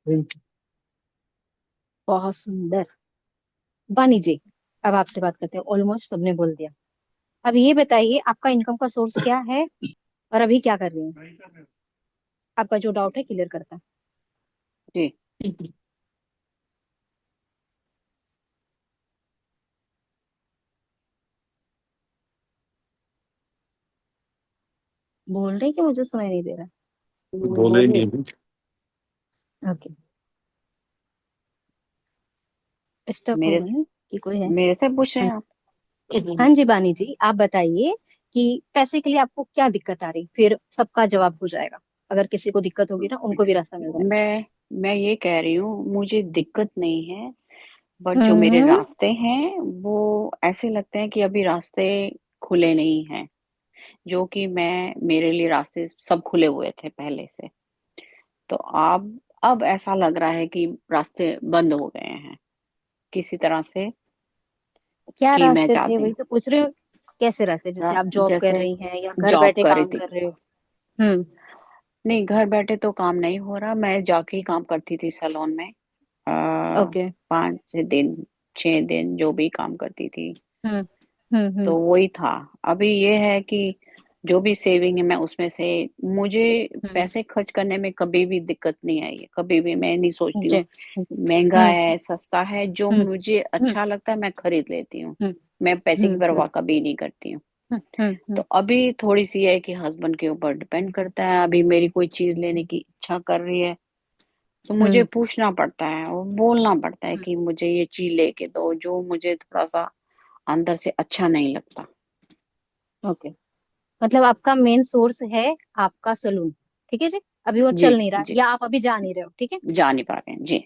Thank you.
बहुत सुंदर। बानी जी, अब आपसे बात करते हैं। Almost सबने बोल दिया। अब ये बताइए, आपका इनकम का सोर्स क्या है और अभी क्या कर रही हैं? आपका जो डाउट है क्लियर करता है।
जी।
बोल रहे हैं कि मुझे सुनाई नहीं दे रहा?
बोले ही नहीं अभी।
ओके, स्टक हो
मेरे
गए कि कोई है?
मेरे से पूछ रहे
हाँ,
हैं आप?
हाँ जी बानी जी, आप बताइए कि पैसे के लिए आपको क्या दिक्कत आ रही, फिर सबका जवाब हो जाएगा। अगर किसी को दिक्कत होगी ना उनको भी रास्ता मिल जाएगा।
मैं ये कह रही हूँ, मुझे दिक्कत नहीं है, बट जो मेरे
हम्म।
रास्ते हैं वो ऐसे लगते हैं कि अभी रास्ते खुले नहीं हैं। जो कि मैं मेरे लिए रास्ते सब खुले हुए थे पहले से। तो अब ऐसा लग रहा है कि रास्ते बंद हो गए हैं किसी तरह से।
क्या
कि मैं
रास्ते थे
चाहती
वही तो पूछ रही हूँ। कैसे रास्ते, जैसे आप जॉब कर
जैसे
रही हैं या घर
जॉब
बैठे
कर रही
काम
थी।
कर रहे हो? हम्म।
नहीं, घर बैठे तो काम नहीं हो रहा, मैं जाके ही काम करती थी सैलून में। आ,
ओके।
5 दिन 6 दिन जो भी काम करती थी,
हम्म
तो वही था। अभी ये है कि जो भी सेविंग है मैं उसमें से, मुझे
हम्म।
पैसे खर्च करने में कभी भी दिक्कत नहीं आई है। कभी भी मैं नहीं सोचती
जी।
हूँ महंगा
हम्म
है सस्ता है, जो
हम्म
मुझे
हम्म
अच्छा लगता है मैं खरीद लेती हूँ।
हम्म
मैं पैसे की
हम्म
परवाह कभी नहीं करती हूँ। तो
हम्म।
अभी थोड़ी सी है कि हस्बैंड के ऊपर डिपेंड करता है। अभी मेरी कोई चीज लेने की इच्छा कर रही है तो मुझे
हम्म
पूछना पड़ता है और बोलना पड़ता है
हम्म।
कि मुझे ये चीज लेके दो, जो मुझे थोड़ा सा अंदर से अच्छा नहीं लगता।
ओके। मतलब आपका मेन सोर्स है आपका सलून, ठीक है जी। अभी वो
जी
चल नहीं रहा
जी,
या आप अभी जा नहीं रहे हो, ठीक है।
जा नहीं पा रहे हैं जी।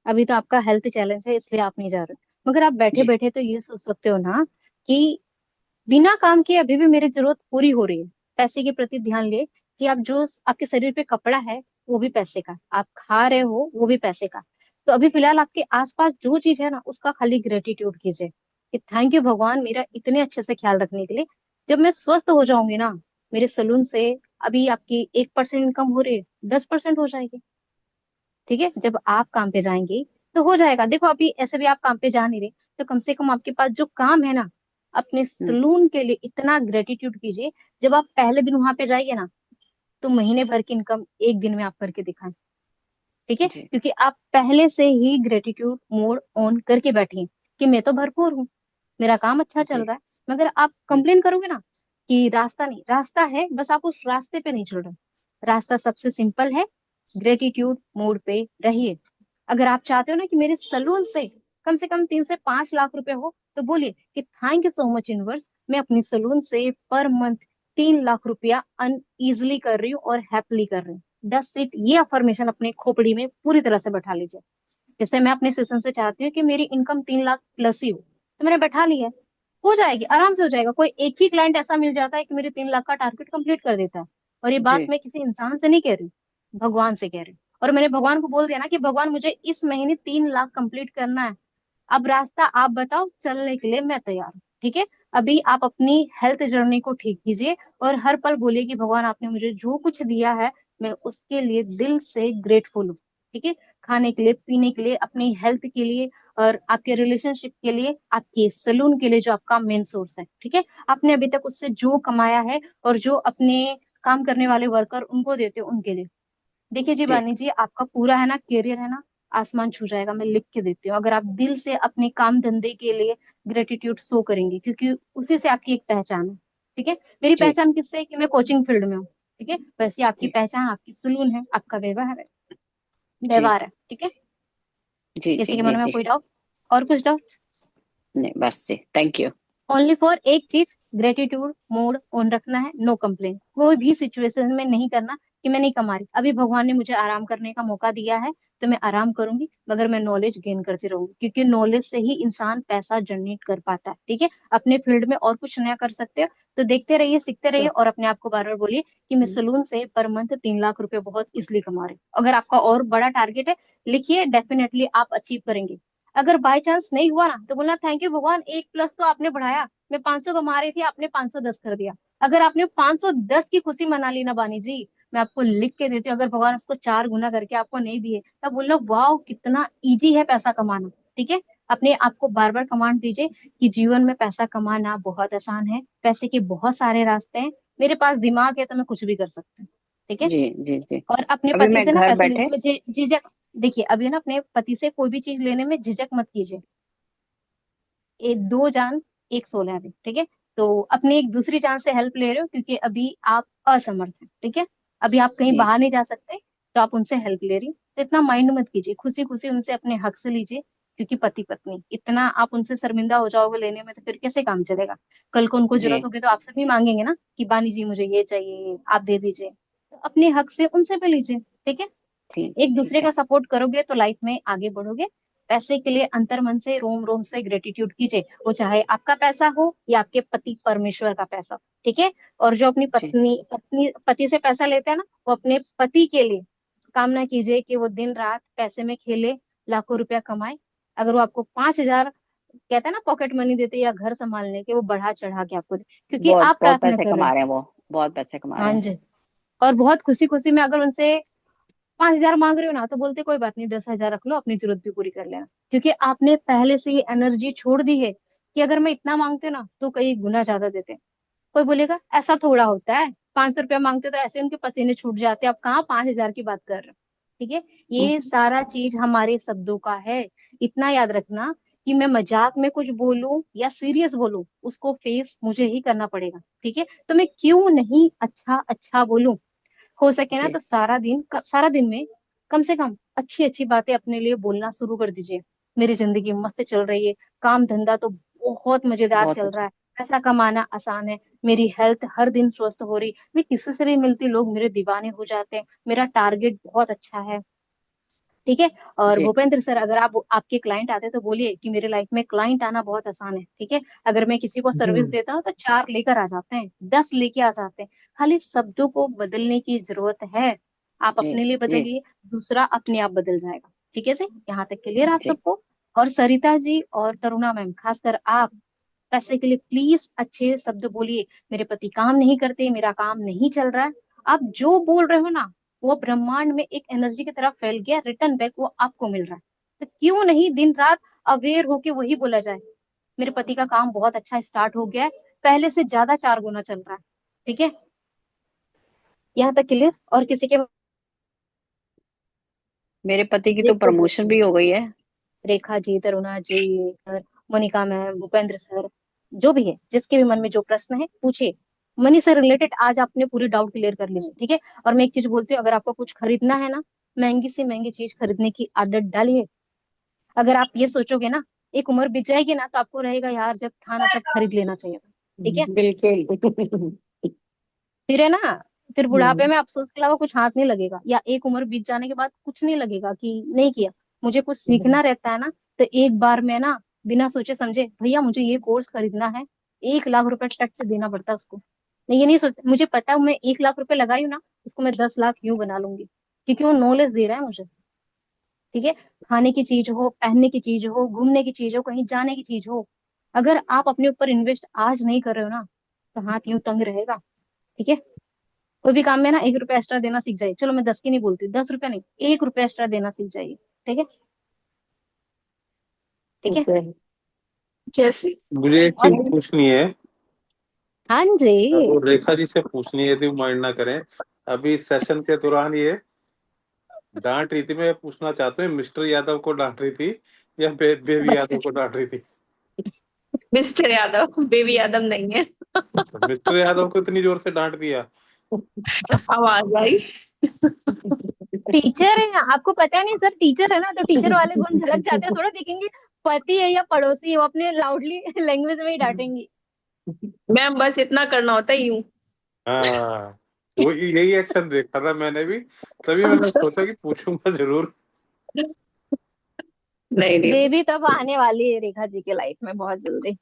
अभी तो आपका हेल्थ चैलेंज है इसलिए आप नहीं जा रहे हो, मगर आप बैठे
जी
बैठे तो ये सोच सकते हो ना कि बिना काम किए अभी भी मेरी जरूरत पूरी हो रही है। पैसे के प्रति ध्यान ले कि आप जो आपके शरीर पे कपड़ा है वो भी पैसे का, आप खा रहे हो वो भी पैसे का। तो अभी फिलहाल आपके आसपास जो चीज है ना उसका खाली ग्रेटिट्यूड कीजिए कि थैंक यू भगवान मेरा इतने अच्छे से ख्याल रखने के लिए। जब मैं स्वस्थ हो जाऊंगी ना, मेरे सलून से अभी आपकी 1% इनकम हो रही है, 10% हो जाएगी। ठीक है, जब आप काम पे जाएंगे तो हो जाएगा। देखो अभी ऐसे भी आप काम पे जा नहीं रहे, तो कम से कम आपके पास जो काम है ना, अपने
हम्म,
सलून के लिए इतना ग्रेटिट्यूड कीजिए। जब आप पहले दिन वहां पे जाइए ना, तो महीने भर की इनकम एक दिन में आप करके दिखाएं। ठीक है,
जी
क्योंकि आप पहले से ही ग्रेटिट्यूड मोड ऑन करके बैठे हैं कि मैं तो भरपूर हूँ, मेरा काम अच्छा चल
जी।
रहा है। मगर आप
हम्म,
कंप्लेन करोगे ना कि रास्ता नहीं, रास्ता है, बस आप उस रास्ते पे नहीं चल रहे। रास्ता सबसे सिंपल है, ग्रेटिट्यूड मोड पे रहिए। अगर आप चाहते हो ना कि मेरे सलून से कम 3 से 5 लाख रुपए हो, तो बोलिए कि thank you so much universe, मैं अपनी सलून से पर मंथ 3 लाख रुपया अन इजिली कर रही हूँ और हैप्पीली कर रही हूँ। 10 सीट ये अफर्मेशन अपने खोपड़ी में पूरी तरह से बैठा लीजिए। जैसे मैं अपने सेशन से चाहती हूँ कि मेरी इनकम 3 लाख प्लस ही हो, तो मैंने बैठा लिया है। हो जाएगी, आराम से हो जाएगा। कोई एक ही क्लाइंट ऐसा मिल जाता है कि मेरे 3 लाख का टारगेट कंप्लीट कर देता है। और ये बात
जी
मैं किसी इंसान से नहीं कह रही, भगवान से कह रही हूँ। और मैंने भगवान को बोल दिया ना कि भगवान मुझे इस महीने 3 लाख कंप्लीट करना है। अब रास्ता आप बताओ, चलने के लिए मैं तैयार हूँ। ठीक है, अभी आप अपनी हेल्थ जर्नी को ठीक कीजिए और हर पल बोलिए कि भगवान आपने मुझे जो कुछ दिया है मैं उसके लिए दिल से ग्रेटफुल हूँ। ठीक है, खाने के लिए, पीने के लिए, अपनी हेल्थ के लिए, और आपके रिलेशनशिप के लिए, आपके सलून के लिए जो आपका मेन सोर्स है। ठीक है, आपने अभी तक उससे जो कमाया है और जो अपने काम करने वाले वर्कर उनको देते हो उनके लिए। देखिए जी
जी
बानी जी, आपका पूरा है ना करियर है ना, आसमान छू जाएगा। मैं लिख के देती हूँ, अगर आप दिल से अपने काम धंधे के लिए ग्रेटिट्यूड शो करेंगे, क्योंकि उसी से आपकी एक पहचान है। ठीक है, मेरी
जी
पहचान किससे है कि मैं कोचिंग फील्ड में हूँ। ठीक है, वैसे आपकी
जी
पहचान आपकी सलून है, आपका व्यवहार है,
जी
व्यवहार है। ठीक है,
जी
किसी
जी
के मन
जी
में
जी।
कोई डाउट और कुछ डाउट?
नहीं, बस जी, थैंक यू।
ओनली फॉर एक चीज, ग्रेटिट्यूड मोड ऑन रखना है, नो कंप्लेन। कोई भी सिचुएशन में नहीं करना कि मैं नहीं कमा रही, अभी भगवान ने मुझे आराम करने का मौका दिया है तो मैं आराम करूंगी, मगर मैं नॉलेज गेन करती रहूंगी, क्योंकि नॉलेज से ही इंसान पैसा जनरेट कर पाता है। ठीक है, अपने फील्ड में और कुछ नया कर सकते हो तो देखते रहिए, सीखते रहिए,
तो
और अपने आप को बार बार बोलिए कि मैं सलून से पर मंथ 3 लाख रुपए बहुत इजिली कमा रही हूँ। अगर आपका और बड़ा टारगेट है, लिखिए, डेफिनेटली आप अचीव करेंगे। अगर बाय चांस नहीं हुआ ना, तो बोलना थैंक यू भगवान, एक प्लस तो आपने बढ़ाया। मैं 500 कमा रही थी, आपने 510 कर दिया। अगर आपने 510 की खुशी मना ली ना बानी जी, मैं आपको लिख के देती हूँ, अगर भगवान उसको 4 गुना करके आपको नहीं दिए, तब बोल लो वाह कितना इजी है पैसा कमाना। ठीक है, अपने आप को बार बार कमांड दीजिए कि जीवन में पैसा कमाना बहुत आसान है, पैसे के बहुत सारे रास्ते हैं, मेरे पास दिमाग है तो मैं कुछ भी कर सकती हूँ। ठीक है,
जी जी जी।
और अपने
अभी
पति
मैं
से ना
घर
पैसे लेने
बैठे।
में झिझक, देखिए अभी ना अपने पति से कोई भी चीज लेने में झिझक मत कीजिए। दो जान एक सोल है अभी। ठीक है, तो अपनी एक दूसरी जान से हेल्प ले रहे हो क्योंकि अभी आप असमर्थ हैं। ठीक है, अभी आप कहीं
जी
बाहर नहीं जा सकते, तो आप उनसे हेल्प ले रही, तो इतना माइंड मत कीजिए, खुशी खुशी उनसे अपने हक से लीजिए। क्योंकि पति पत्नी इतना आप उनसे शर्मिंदा हो जाओगे लेने में, तो फिर कैसे काम चलेगा? कल को उनको
जी
जरूरत होगी तो आपसे भी मांगेंगे ना कि बानी जी मुझे ये चाहिए, आप दे दीजिए। तो अपने हक से उनसे भी लीजिए। ठीक है,
ठीक
एक
ठीक
दूसरे
है।
का सपोर्ट करोगे तो लाइफ में आगे बढ़ोगे। पैसे के लिए अंतर मन से रोम रोम से ग्रेटिट्यूड कीजिए, वो चाहे आपका पैसा हो या आपके पति परमेश्वर का पैसा। ठीक है, और जो अपनी
जी
पति से पैसा लेते हैं ना, वो अपने पति के लिए कामना कीजिए कि वो दिन रात पैसे में खेले, लाखों रुपया कमाए। अगर वो आपको 5,000 कहते हैं ना पॉकेट मनी देते या घर संभालने के, वो बढ़ा चढ़ा के आपको दे, क्योंकि
बहुत
आप
बहुत
प्रार्थना
पैसे
कर रहे
कमा
हैं।
रहे हैं वो, बहुत पैसे कमा रहे
हाँ
हैं।
जी। और बहुत खुशी खुशी में अगर उनसे 5,000 मांग रहे हो ना, तो बोलते कोई बात नहीं, 10,000 रख लो, अपनी जरूरत भी पूरी कर लेना। क्योंकि आपने पहले से ही एनर्जी छोड़ दी है कि अगर मैं इतना मांगते ना तो कई गुना ज्यादा देते। कोई बोलेगा ऐसा थोड़ा होता है, 500 रुपया मांगते तो ऐसे उनके पसीने छूट जाते, आप कहाँ 5,000 की बात कर रहे हो। ठीक है, ये सारा चीज हमारे शब्दों का है। इतना याद रखना कि मैं मजाक में कुछ बोलूं या सीरियस बोलूं, उसको फेस मुझे ही करना पड़ेगा। ठीक है, तो मैं क्यों नहीं अच्छा अच्छा बोलूं। हो सके ना
जी
तो सारा दिन में कम से कम अच्छी अच्छी बातें अपने लिए बोलना शुरू कर दीजिए। मेरी जिंदगी मस्त चल रही है, काम धंधा तो बहुत मजेदार
बहुत
चल
अच्छा।
रहा है, पैसा कमाना आसान है, मेरी हेल्थ हर दिन स्वस्थ हो रही, मैं किसी से भी मिलती लोग मेरे दीवाने हो जाते हैं, मेरा टारगेट बहुत अच्छा है। ठीक है, और
जी
भूपेंद्र सर अगर आपके क्लाइंट आते हैं तो बोलिए कि मेरे लाइफ में क्लाइंट आना बहुत आसान है। ठीक है, अगर मैं किसी को सर्विस
हम्म,
देता हूँ तो 4 लेकर आ जाते हैं, 10 लेके आ जाते हैं। खाली शब्दों को बदलने की जरूरत है। आप
जी
अपने लिए
जी
बदलिए, दूसरा अपने आप बदल जाएगा। ठीक है जी, यहाँ तक क्लियर आप
जी
सबको। और सरिता जी और तरुणा मैम, खासकर आप पैसे के लिए प्लीज अच्छे शब्द बोलिए। मेरे पति काम नहीं करते, मेरा काम नहीं चल रहा है, आप जो बोल रहे हो ना, वो ब्रह्मांड में एक एनर्जी की तरह फैल गया, रिटर्न बैक वो आपको मिल रहा है। तो क्यों नहीं दिन रात अवेयर होके वही बोला जाए, मेरे पति का काम बहुत अच्छा स्टार्ट हो गया है, पहले से ज्यादा 4 गुना चल रहा है। ठीक है, यहाँ तक क्लियर। और किसी के
मेरे पति की
ये
तो
तो
प्रमोशन भी हो गई है।
रेखा जी, तरुणा जी, और मोनिका मैम, भूपेंद्र सर, जो भी है, जिसके भी मन में जो प्रश्न है पूछिए। मनी से रिलेटेड आज आपने पूरी डाउट क्लियर कर लीजिए। ठीक है, और मैं एक चीज बोलती हूँ, अगर आपको कुछ खरीदना है ना, महंगी से महंगी चीज खरीदने की आदत डालिए। अगर आप ये सोचोगे ना, एक उम्र बीत जाएगी ना, तो आपको रहेगा यार जब था ना तब खरीद लेना चाहिए था। ठीक है,
बिल्कुल।
फिर है ना, फिर बुढ़ापे
हम्म
में अफसोस के अलावा कुछ हाथ नहीं लगेगा, या एक उम्र बीत जाने के बाद कुछ नहीं लगेगा कि नहीं किया। मुझे कुछ सीखना रहता है ना, तो एक बार में ना, बिना सोचे समझे, भैया मुझे ये कोर्स खरीदना है, 1 लाख रुपए टट से देना पड़ता है उसको। मैं ये नहीं सोचती, मुझे पता है मैं 1 लाख रुपए लगाई हूँ ना, उसको मैं 10 लाख यूं बना लूंगी, क्योंकि वो नॉलेज दे रहा है मुझे। ठीक है, खाने की चीज हो, पहनने की चीज हो, घूमने की चीज हो, कहीं जाने की चीज हो, अगर आप अपने ऊपर इन्वेस्ट आज नहीं कर रहे हो ना, तो हाथ यूं तंग रहेगा। ठीक है, कोई भी काम में ना 1 रुपया एक्स्ट्रा देना सीख जाइए। चलो मैं 10 की नहीं बोलती, 10 रुपया नहीं, 1 रुपया एक्स्ट्रा देना सीख जाइए। ठीक है, ठीक है।
ओके।
जैसे
मुझे एक चीज
और
पूछनी है,
हाँ जी।
वो रेखा जी से पूछनी है, यदि माइंड ना करें। अभी सेशन के दौरान ये डांट रही थी, मैं पूछना चाहता हूँ, मिस्टर यादव को डांट रही थी या बेबी यादव को डांट रही थी?
मिस्टर यादव, बेबी यादव नहीं है।
अच्छा, मिस्टर यादव को इतनी जोर से डांट दिया?
आवाज आई।
टीचर है, आपको पता नहीं सर, टीचर है ना, तो टीचर वाले गुण झलक जाते हैं, थोड़ा देखेंगे पति है या पड़ोसी है, वो अपने लाउडली लैंग्वेज में ही डांटेंगी।
मैम बस इतना करना होता है यूं।
हाँ, वो यही एक्शन देखा था मैंने भी, तभी मैंने
अच्छा,
सोचा कि पूछूंगा जरूर।
नहीं नहीं
बेबी
बस।
तब आने वाली है रेखा जी के लाइफ में बहुत जल्दी,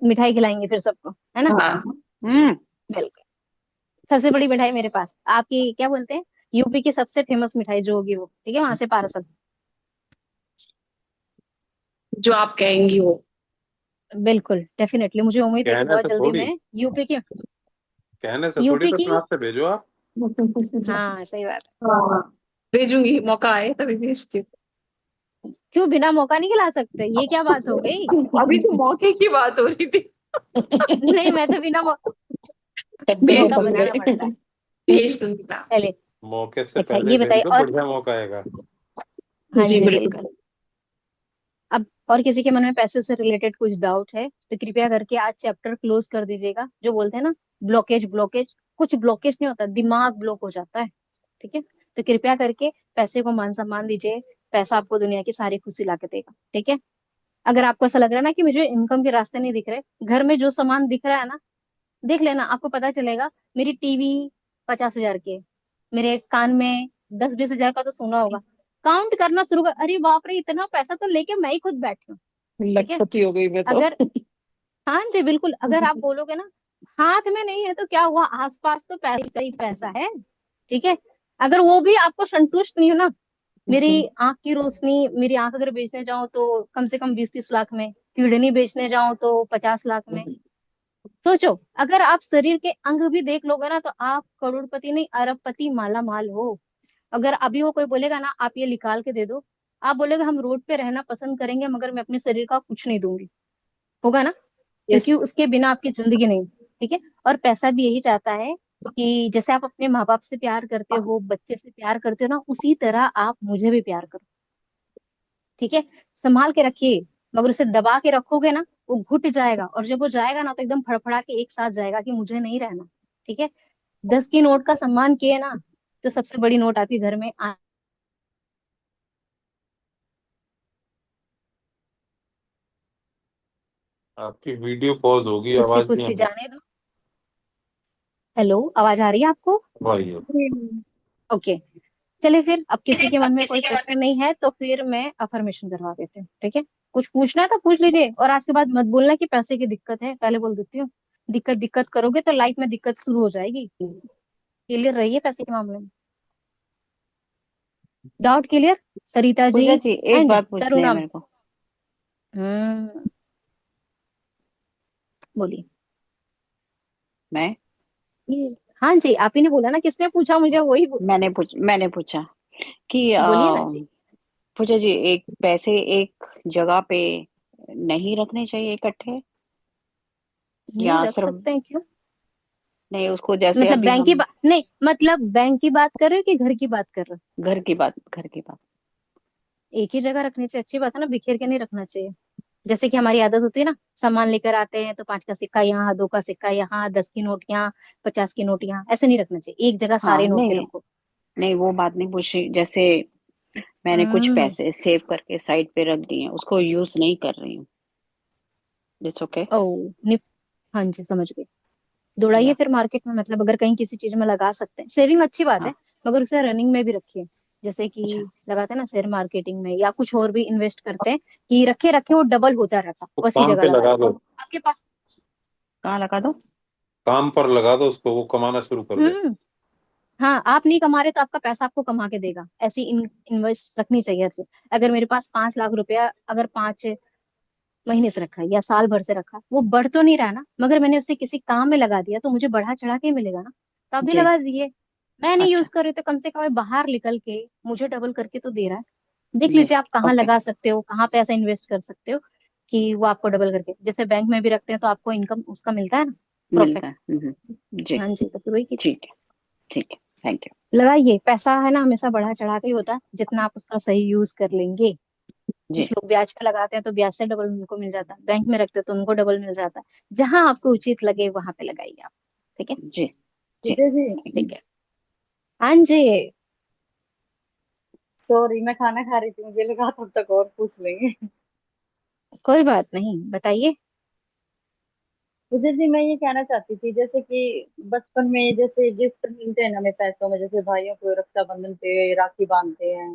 मिठाई खिलाएंगे फिर सबको, है ना।
हाँ,
हम्म।
बिल्कुल, सबसे बड़ी मिठाई मेरे पास, आपकी क्या बोलते हैं, यूपी की सबसे फेमस मिठाई जो होगी वो, ठीक है, वहां से पार्सल।
जो आप कहेंगी वो।
बिल्कुल डेफिनेटली, मुझे उम्मीद है कि
कहने
बहुत
से
जल्दी
थोड़ी,
मैं यूपी की
कहने से थोड़ी,
यूपी
बस
की
नाप से भेजो आप।
हाँ सही बात
हाँ, भेजूंगी, मौका आए तभी भेजती
है। क्यों बिना मौका नहीं खिला सकते, ये क्या बात हो गई।
हूँ। अभी तो मौके की बात हो रही थी।
नहीं मैं तो बिना
खट्टे
भेज
मौका
फंस
दूंगी,
बनाना पड़ता
गए।
है।
भेज दूंगी मैं।
चलिए,
मौके से
अच्छा
पहले
ये
भेज
बताइए,
दो,
और
बढ़िया मौका आएगा।
हाँ
जी
जी
बिल्कुल।
बिल्कुल। अब और किसी के मन में पैसे से रिलेटेड कुछ डाउट है तो कृपया करके आज चैप्टर क्लोज कर दीजिएगा। जो बोलते हैं ना ब्लॉकेज ब्लॉकेज, कुछ ब्लॉकेज नहीं होता, दिमाग ब्लॉक हो जाता है। ठीक है, तो कृपया करके पैसे को मान सम्मान दीजिए। पैसा आपको दुनिया की सारी खुशी ला के देगा। ठीक है, अगर आपको ऐसा लग रहा है ना कि मुझे इनकम के रास्ते नहीं दिख रहे, घर में जो सामान दिख रहा है ना, देख लेना, आपको पता चलेगा। मेरी टीवी 50,000 की है, मेरे कान में 10-20 हजार का तो सोना होगा। काउंट करना शुरू कर, अरे बाप रे इतना पैसा तो लेके मैं ही खुद बैठी हूँ। ठीक है।
लखपति हो गई मैं तो।
अगर, हाँ जी बिल्कुल, अगर आप बोलोगे ना हाथ में नहीं है तो क्या हुआ, आसपास तो पैसा ही पैसा है। ठीक है। अगर वो भी आपको संतुष्ट नहीं हो ना, मेरी आंख की रोशनी, मेरी आंख अगर बेचने जाऊं तो कम से कम 20-30 लाख में, किडनी बेचने जाऊं तो 50 लाख में। सोचो, अगर आप शरीर के अंग भी देख लोगे ना तो आप करोड़पति नहीं, अरबपति, माला माल हो। अगर अभी वो कोई बोलेगा ना आप ये निकाल के दे दो, आप बोलेगे हम रोड पे रहना पसंद करेंगे मगर मैं अपने शरीर का कुछ नहीं दूंगी, होगा ना, क्योंकि
Yes.
उसके बिना आपकी जिंदगी नहीं। ठीक है। और पैसा भी यही चाहता है कि जैसे आप अपने माँ बाप से प्यार करते हो, बच्चे से प्यार करते हो ना, उसी तरह आप मुझे भी प्यार करो। ठीक है। संभाल के रखिए, मगर उसे दबा के रखोगे ना वो घुट जाएगा, और जब वो जाएगा ना तो एकदम फड़फड़ा के एक साथ जाएगा कि मुझे नहीं रहना। ठीक है। 10 की नोट का सम्मान किए ना तो सबसे बड़ी नोट आपके घर में
आपकी वीडियो पॉज होगी,
उससे
आवाज
कुछ
नहीं आ
सी
रही।
जाने दो। हेलो, आवाज आ रही है आपको?
भाई है।
ओके। चलिए फिर, अब किसी के मन में कोई प्रश्न नहीं है तो फिर मैं अफर्मेशन करवा देती हूँ। ठीक है। कुछ पूछना है तो पूछ लीजिए, और आज के बाद मत बोलना कि पैसे की दिक्कत है, पहले बोल देती हूँ। दिक्कत दिक्कत करोगे तो लाइफ में दिक्कत शुरू हो जाएगी। क्लियर रहिए पैसे के मामले में। Doubt clear? सरिता जी
पूजा जी, एक
एंड
बात पूछनी है
तरुणम।
मेरे को।
हम्म, बोलिए।
मैं
ये, हाँ जी, आप ही ने बोला ना, किसने पूछा मुझे वही
मैंने पूछा कि
बोलिए ना जी।
पूजा जी, एक पैसे एक जगह पे नहीं रखने चाहिए इकट्ठे,
नहीं
या
रख
सिर्फ,
सकते हैं, क्यों?
नहीं उसको जैसे
मतलब
अभी
बैंक की
हम,
बात नहीं, मतलब बैंक की बात कर रहे हो कि घर की बात कर रहे
घर की बात।
हो? एक ही जगह रखनी चाहिए, अच्छी बात है ना, बिखेर के नहीं रखना चाहिए। जैसे कि हमारी आदत होती है ना, सामान लेकर आते हैं तो 5 का सिक्का यहाँ, 2 का सिक्का यहाँ, 10 की नोट यहाँ, 50 की नोट यहाँ, ऐसे नहीं रखना चाहिए, एक जगह
हाँ,
सारे नोट
नहीं
रखो।
नहीं, वो बात नहीं पूछ रही। जैसे मैंने कुछ
हम्म।
पैसे सेव करके साइड पे रख दिए हैं, उसको यूज नहीं कर रही हूँ। It's okay.
ओ, निप, हाँ जी समझ गई। दौड़ाइए
या,
फिर मार्केट में, मतलब अगर कहीं किसी चीज में लगा सकते हैं, सेविंग अच्छी बात
हाँ,
है, मगर उसे रनिंग में भी रखिए। जैसे
अच्छा,
कि लगाते हैं ना शेयर मार्केटिंग में, या कुछ और भी इन्वेस्ट करते हैं कि रखे रखे वो डबल होता रहता,
तो
उसी
काम
जगह
पे
लगा
लगा दो।
दीजिए आपके पास।
कहाँ लगा दो?
काम पर लगा दो उसको, वो कमाना शुरू कर दे।
हम्म। हाँ, आप नहीं कमा रहे तो आपका पैसा आपको कमा के देगा, ऐसी इन्वेस्ट रखनी चाहिए हर चीज। अगर मेरे पास 5 लाख रुपया अगर 5 महीने से रखा है या साल भर से रखा है, वो बढ़ तो नहीं रहा ना, मगर मैंने उसे किसी काम में लगा दिया तो मुझे बढ़ा चढ़ा के ही मिलेगा ना, तो आप भी
जी,
लगा दीजिए। मैं नहीं
अच्छा,
यूज कर रही तो कम से कम बाहर निकल के मुझे डबल करके तो दे रहा है। देख
जी,
लीजिए आप कहाँ
ओके,
लगा सकते हो, कहाँ पैसा इन्वेस्ट कर सकते हो कि वो आपको डबल करके, जैसे बैंक में भी रखते हैं तो आपको इनकम उसका मिलता है ना,
मिलता
प्रॉफिट।
है। जी,
हाँ जी, तो फिर वही कीजिए।
ठीक है, ठीक है, थैंक यू।
लगाइए, पैसा है ना हमेशा बढ़ा चढ़ा के ही होता है, जितना आप उसका सही यूज कर लेंगे।
जी,
कुछ लोग ब्याज पे लगाते हैं तो ब्याज से डबल उनको मिल जाता है, बैंक में रखते हैं तो उनको डबल मिल जाता है। जहां आपको उचित लगे वहां पे लगाइए आप। ठीक है।
जी, जी,
पूजा जी,
ठीक है। हाँ जी।
सॉरी मैं खाना खा रही थी, मुझे लगा तब तक और पूछ लेंगे।
कोई बात नहीं, बताइए।
पूजा जी, मैं ये कहना चाहती थी, जैसे कि बचपन में जैसे गिफ्ट मिलते हैं ना हमें पैसों में, जैसे भाइयों को रक्षाबंधन पे राखी बांधते हैं,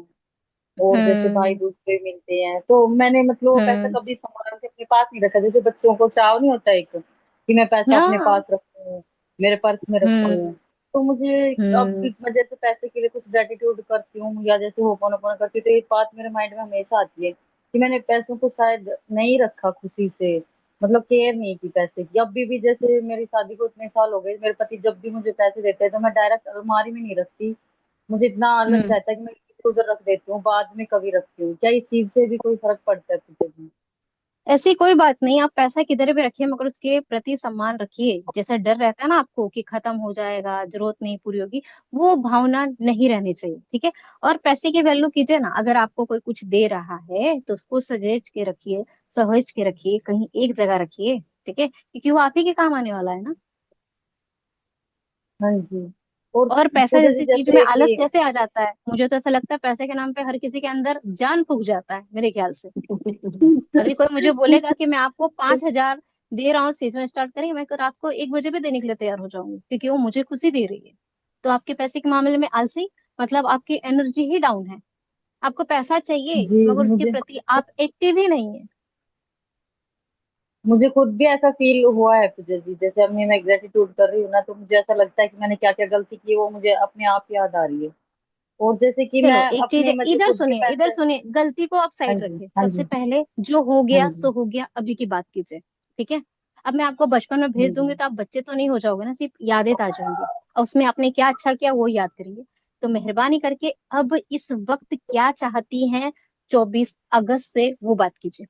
और जैसे भाई
हम्म।
दूज पे मिलते हैं, तो मैंने मतलब वो पैसा
हम्म।
कभी संभाल के अपने पास नहीं रखा। जैसे बच्चों को चाव नहीं होता एक कि मैं पैसा अपने
हाँ।
पास रखूं, मेरे पर्स में रखूं,
हम्म।
तो मुझे अब
हम्म।
भी मैं जैसे पैसे के लिए कुछ ग्रेटिट्यूड करती हूँ या जैसे होपन करती हूँ, तो एक बात मेरे माइंड में हमेशा आती है कि मैंने पैसों को शायद नहीं रखा खुशी से, मतलब केयर नहीं की पैसे की। अभी भी जैसे मेरी शादी को इतने साल हो गए, मेरे पति जब भी मुझे पैसे देते हैं तो मैं डायरेक्ट अलमारी में नहीं रखती, मुझे इतना आलस
हम्म।
रहता है कि मैं इधर उधर रख देती हूँ, बाद में कभी रखती हूँ। क्या इस चीज से भी कोई फर्क पड़ता है तुझे भी?
ऐसी कोई बात नहीं, आप पैसा किधर भी रखिए मगर उसके प्रति सम्मान रखिए। जैसा डर रहता है ना आपको कि खत्म हो जाएगा, जरूरत नहीं पूरी होगी, वो भावना नहीं रहनी चाहिए। ठीक है। और पैसे की वैल्यू कीजिए ना, अगर आपको कोई कुछ दे रहा है तो उसको सहेज के रखिए, सहेज के रखिए, कहीं एक जगह रखिए। ठीक है, क्योंकि वो आप ही के काम आने वाला है ना।
हाँ जी। और
और पैसा
पूजा जी
जैसी चीज में
जैसे
आलस
कि
कैसे आ जाता है, मुझे तो ऐसा लगता है पैसे के नाम पे हर किसी के अंदर जान फूक जाता है मेरे ख्याल से। अभी कोई मुझे बोलेगा कि मैं आपको 5 हजार दे रहा हूँ, सीजन स्टार्ट करेंगे, मैं रात को 1 बजे भी देने के लिए तैयार हो जाऊंगी, क्योंकि वो मुझे खुशी दे रही है। तो आपके पैसे के मामले में आलसी मतलब आपकी एनर्जी ही डाउन है। आपको पैसा चाहिए
जी
मगर उसके
मुझे
प्रति आप एक्टिव ही नहीं है।
मुझे खुद भी ऐसा फील हुआ है पूजा जी। जैसे अब मैं ग्रेटिट्यूड कर रही हूँ ना, तो मुझे ऐसा लगता है कि मैंने क्या क्या गलती की है, वो मुझे अपने आप याद आ रही है। और जैसे कि मैं
चलो एक चीज
अपने
है,
मतलब
इधर
खुद के
सुनिए इधर
पैसे।
सुनिए, गलती को आप
हाँ
साइड
जी,
रखिए।
हाँ
सबसे
जी,
पहले जो हो
हाँ
गया
जी,
सो हो गया, अभी की बात कीजिए। ठीक है। अब मैं आपको बचपन में
हाँ
भेज दूंगी
जी,
तो आप बच्चे तो नहीं हो जाओगे ना, सिर्फ यादें आ जाएंगी और उसमें आपने क्या अच्छा किया वो याद करेंगे। तो मेहरबानी करके अब इस वक्त क्या चाहती हैं 24 अगस्त से वो बात कीजिए।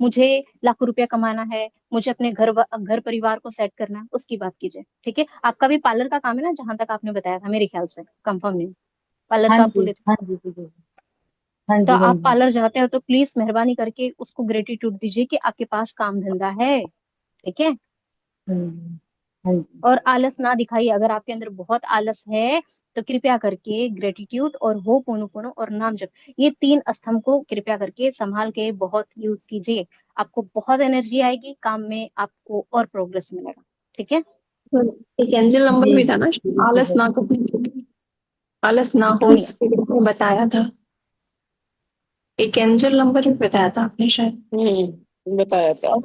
मुझे लाखों रुपया कमाना है, मुझे अपने घर परिवार को सेट करना है, उसकी बात कीजिए। ठीक है। आपका भी पार्लर का काम है ना, जहां तक आपने बताया था, मेरे ख्याल से कंफर्म नहीं, पार्लर
हाँ
का आप
जी,
बोले थे।
हाँ जी पूजा जी, हाँ
तो
जी, हाँ
आप
जी।
पार्लर जाते हो तो प्लीज मेहरबानी करके उसको ग्रेटिट्यूड दीजिए कि आपके पास काम धंधा है। ठीक है।
हाँ जी, हाँ जी,
और आलस ना दिखाइए। अगर आपके अंदर बहुत आलस है तो कृपया करके ग्रेटिट्यूड और होपोनोपोनो और नाम जप, ये 3 स्तंभ को कृपया करके संभाल के बहुत यूज कीजिए। आपको बहुत एनर्जी आएगी काम में, आपको और प्रोग्रेस मिलेगा। ठीक है।
एक एंजल नंबर
जी
भी था ना,
जी
आलस
पूजा
ना
जी।
करने के लिए, आलस ना हो
सुनिए,
इसके लिए बताया था। एक एंजल नंबर भी बताया था आपने शायद।
बताया था।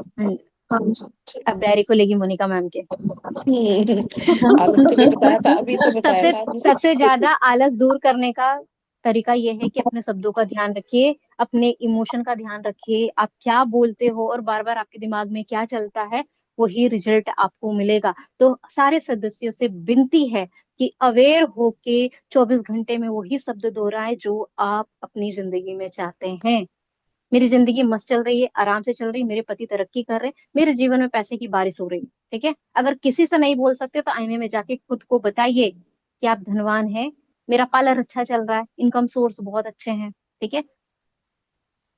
हाँ जी।
अब डायरी को लेगी मोनिका मैम के।
आलस के लिए बताया था, अभी तो बताया
सबसे
था आपने।
सबसे ज्यादा आलस दूर करने का तरीका यह है कि अपने शब्दों का ध्यान रखिए, अपने इमोशन का ध्यान रखिए, आप क्या बोलते हो और बार बार आपके दिमाग में क्या चलता है, वही रिजल्ट आपको मिलेगा। तो सारे सदस्यों से विनती है कि अवेयर होके 24 घंटे में वही शब्द दोहराएं जो आप अपनी जिंदगी में चाहते हैं। मेरी जिंदगी मस्त चल रही है, आराम से चल रही है, मेरे पति तरक्की कर रहे हैं, मेरे जीवन में पैसे की बारिश हो रही है। ठीक है। अगर किसी से नहीं बोल सकते तो आईने में जाके खुद को बताइए कि आप धनवान हैं, मेरा पार्लर अच्छा चल रहा है, इनकम सोर्स बहुत अच्छे हैं। ठीक है।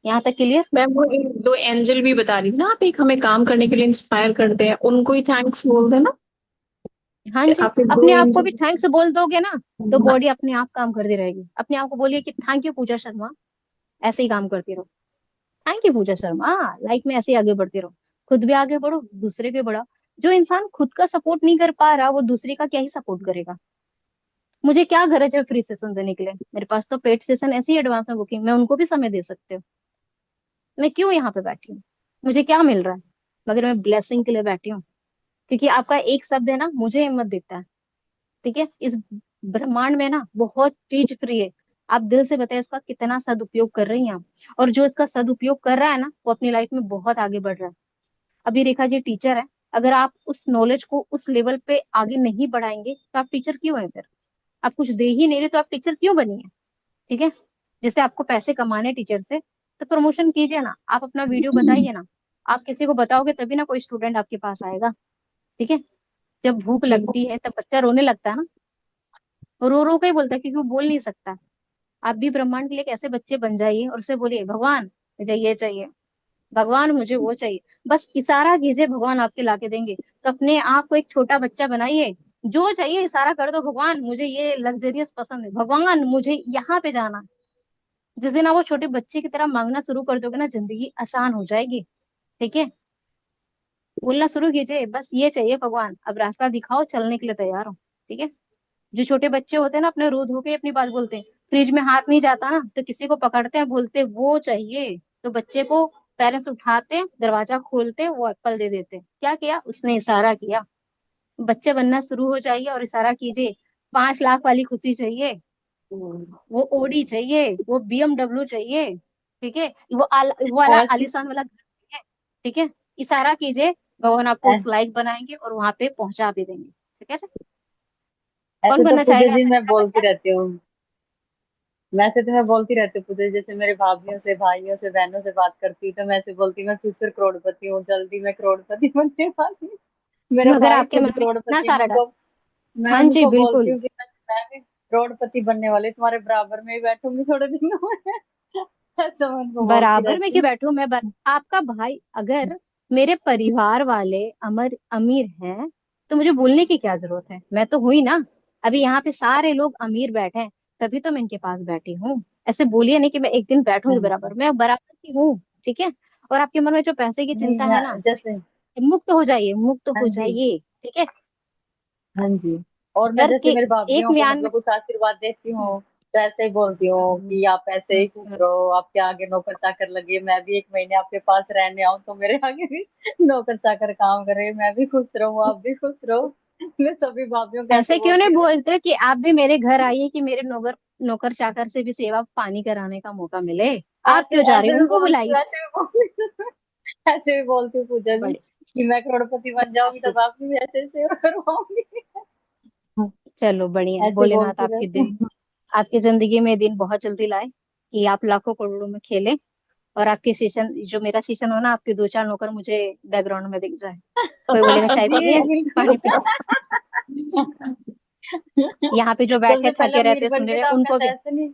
यहाँ तक क्लियर।
मैम वो एक दो एंजल भी बता रही ना आप, एक हमें काम करने के लिए इंस्पायर करते हैं, उनको ही थैंक्स बोल देना।
हाँ जी,
आपने दो
अपने आप को भी
एंजल।
थैंक्स बोल दोगे ना तो बॉडी अपने आप काम करती रहेगी। अपने आप को बोलिए कि थैंक यू पूजा शर्मा, ऐसे ही काम करती रहो। Thank you Puja Sharma, life में ऐसे ही आगे बढ़ते रहो। खुद भी आगे बढ़ो, दूसरे के बढ़ाओ। जो इंसान खुद का सपोर्ट नहीं कर पा रहा वो दूसरे का क्या ही सपोर्ट करेगा। मुझे क्या गरज है फ्री सेशन देने के लिए, मेरे पास तो पेड सेशन ऐसी एडवांस में बुकिंग, मैं उनको भी समय दे सकती हूँ। मैं क्यों यहाँ पे बैठी हूँ, मुझे क्या मिल रहा है, मगर मैं ब्लेसिंग के लिए बैठी हूँ। क्योंकि आपका एक शब्द है ना मुझे हिम्मत देता है। ठीक है। इस ब्रह्मांड में ना बहुत चीज फ्री है। आप दिल से बताइए उसका कितना सदुपयोग कर रही हैं आप। और जो इसका सदुपयोग कर रहा है ना वो अपनी लाइफ में बहुत आगे बढ़ रहा है। अभी रेखा जी टीचर है, अगर आप उस नॉलेज को उस लेवल पे आगे नहीं बढ़ाएंगे तो आप टीचर क्यों है फिर। आप कुछ दे ही नहीं रहे तो आप टीचर क्यों बनी है। ठीक है। जैसे आपको पैसे कमाने टीचर से तो प्रमोशन कीजिए ना, आप अपना वीडियो बताइए ना। आप किसी को बताओगे तभी ना कोई स्टूडेंट आपके पास आएगा। ठीक है। जब भूख
जी।
लगती है तब बच्चा रोने लगता है ना, वो रो रो के ही बोलता है क्योंकि वो बोल नहीं सकता। आप भी ब्रह्मांड के लिए एक ऐसे बच्चे बन जाइए और उससे बोलिए भगवान मुझे ये चाहिए, भगवान मुझे वो चाहिए। बस इशारा कीजिए भगवान आपके लाके देंगे। तो अपने आप को एक छोटा बच्चा बनाइए, जो चाहिए इशारा कर दो, भगवान मुझे ये लग्जरियस पसंद है, भगवान मुझे यहाँ पे जाना है। जिस दिन आप वो छोटे बच्चे की तरह मांगना शुरू कर दोगे ना जिंदगी आसान हो जाएगी। ठीक है। बोलना शुरू कीजिए बस ये चाहिए भगवान, अब रास्ता दिखाओ, चलने के लिए तैयार हो। ठीक है। जो छोटे बच्चे होते हैं ना अपने रो धो के अपनी बात बोलते हैं। फ्रिज में हाथ नहीं जाता ना तो किसी को पकड़ते हैं, बोलते वो चाहिए, तो बच्चे को पेरेंट्स उठाते हैं, दरवाजा खोलते हैं, वो एप्पल दे देते हैं। क्या किया उसने, इशारा किया। बच्चे बनना शुरू हो जाइए और इशारा कीजिए। 5 लाख वाली खुशी चाहिए, वो ओडी चाहिए, वो बीएमडब्ल्यू चाहिए। ठीक है। वो वाला
ऐसे
आलीशान वाला घर चाहिए। ठीक है। इशारा कीजिए, भगवान आपको
ऐ-
उस लायक बनाएंगे और वहां पे पहुंचा भी देंगे। ठीक है। कौन
ऐसे तो
बनना
पूजा
चाहेगा
जी
ऐसा
मैं
छोटा
बोलती
बच्चा।
रहती हूँ। वैसे तो मैं बोलती रहती हूँ पूजा जी, जैसे मेरे भाभीियों से, भाइयों से, बहनों से बात करती हूँ तो मैं ऐसे बोलती हूँ मैं फ्यूचर करोड़पति हूँ, जल्दी मैं करोड़पति बनने वाली हूँ। मेरे
मगर
भाई
आपके
खुद
मन में इतना
करोड़पति हैं,
सारा डर।
मैं
हाँ जी
उनको बोलती
बिल्कुल।
हूँ कि मैं भी करोड़पति बनने वाली, तुम्हारे बराबर में ही बैठूंगी थोड़े दिनों में। ऐसा मैं उनको बोलती
बराबर में
रहती
क्यों
हूँ।
बैठूं आपका भाई अगर मेरे परिवार वाले अमर अमीर हैं तो मुझे बोलने की क्या जरूरत है, मैं तो हुई ना। अभी यहाँ पे सारे लोग अमीर बैठे हैं तभी तो मैं इनके पास बैठी हूँ। ऐसे बोलिए नहीं कि मैं एक दिन
हाँ
बैठूंगी
जी।
बराबर, मैं बराबर की हूँ। ठीक है। और आपके मन में जो पैसे की
नहीं
चिंता है ना,
मैं जैसे,
मुक्त हो जाइए, मुक्त
हाँ
हो
जी,
जाइए। ठीक है।
हाँ जी। और मैं
घर
जैसे
के
मेरी
एक
भाभीियों को
म्यान में।
मतलब कुछ आशीर्वाद देती हूँ तो ऐसे ही बोलती हूँ कि आप ऐसे ही खुश रहो, आपके आगे नौकर चाकर लगे, मैं भी 1 महीने आपके पास रहने आऊं तो मेरे आगे भी नौकर चाकर काम करे, मैं भी खुश रहूं, आप भी खुश रहो। मैं सभी भाभीियों को ऐसे
ऐसे क्यों नहीं
बोलती हूँ।
बोलते कि आप भी मेरे घर आइए कि मेरे नौकर नौकर चाकर से भी सेवा पानी कराने का मौका मिले। आप
ऐसे
क्यों जा रहे
ऐसे
हो,
भी
उनको
बोलती
बुलाइए।
हूँ, ऐसे भी बोलती हूँ। ऐसे भी बोलती हूँ पूजा जी
बड़े
कि मैं करोड़पति बन जाऊंगी
अस्तु।
तब आपकी भी ऐसे सेवा करवाऊंगी।
चलो बढ़िया है,
ऐसे ही
भोलेनाथ
बोलती
आपके
रहती
दिन,
हूँ।
आपकी जिंदगी में दिन बहुत जल्दी लाए कि आप लाखों करोड़ों में खेले, और आपके सेशन, जो मेरा सेशन हो ना, आपके 2-4 नौकर मुझे बैकग्राउंड में दिख जाए। कोई बोलेगा चाय पीनी
जी
है,
बिल्कुल।
पानी पीनी है। यहाँ पे जो बैठे
सबसे पहला
थके
मीर
रहते हैं
बन
सुन
के
रहे
तो आपका
उनको भी।
सेशन ही,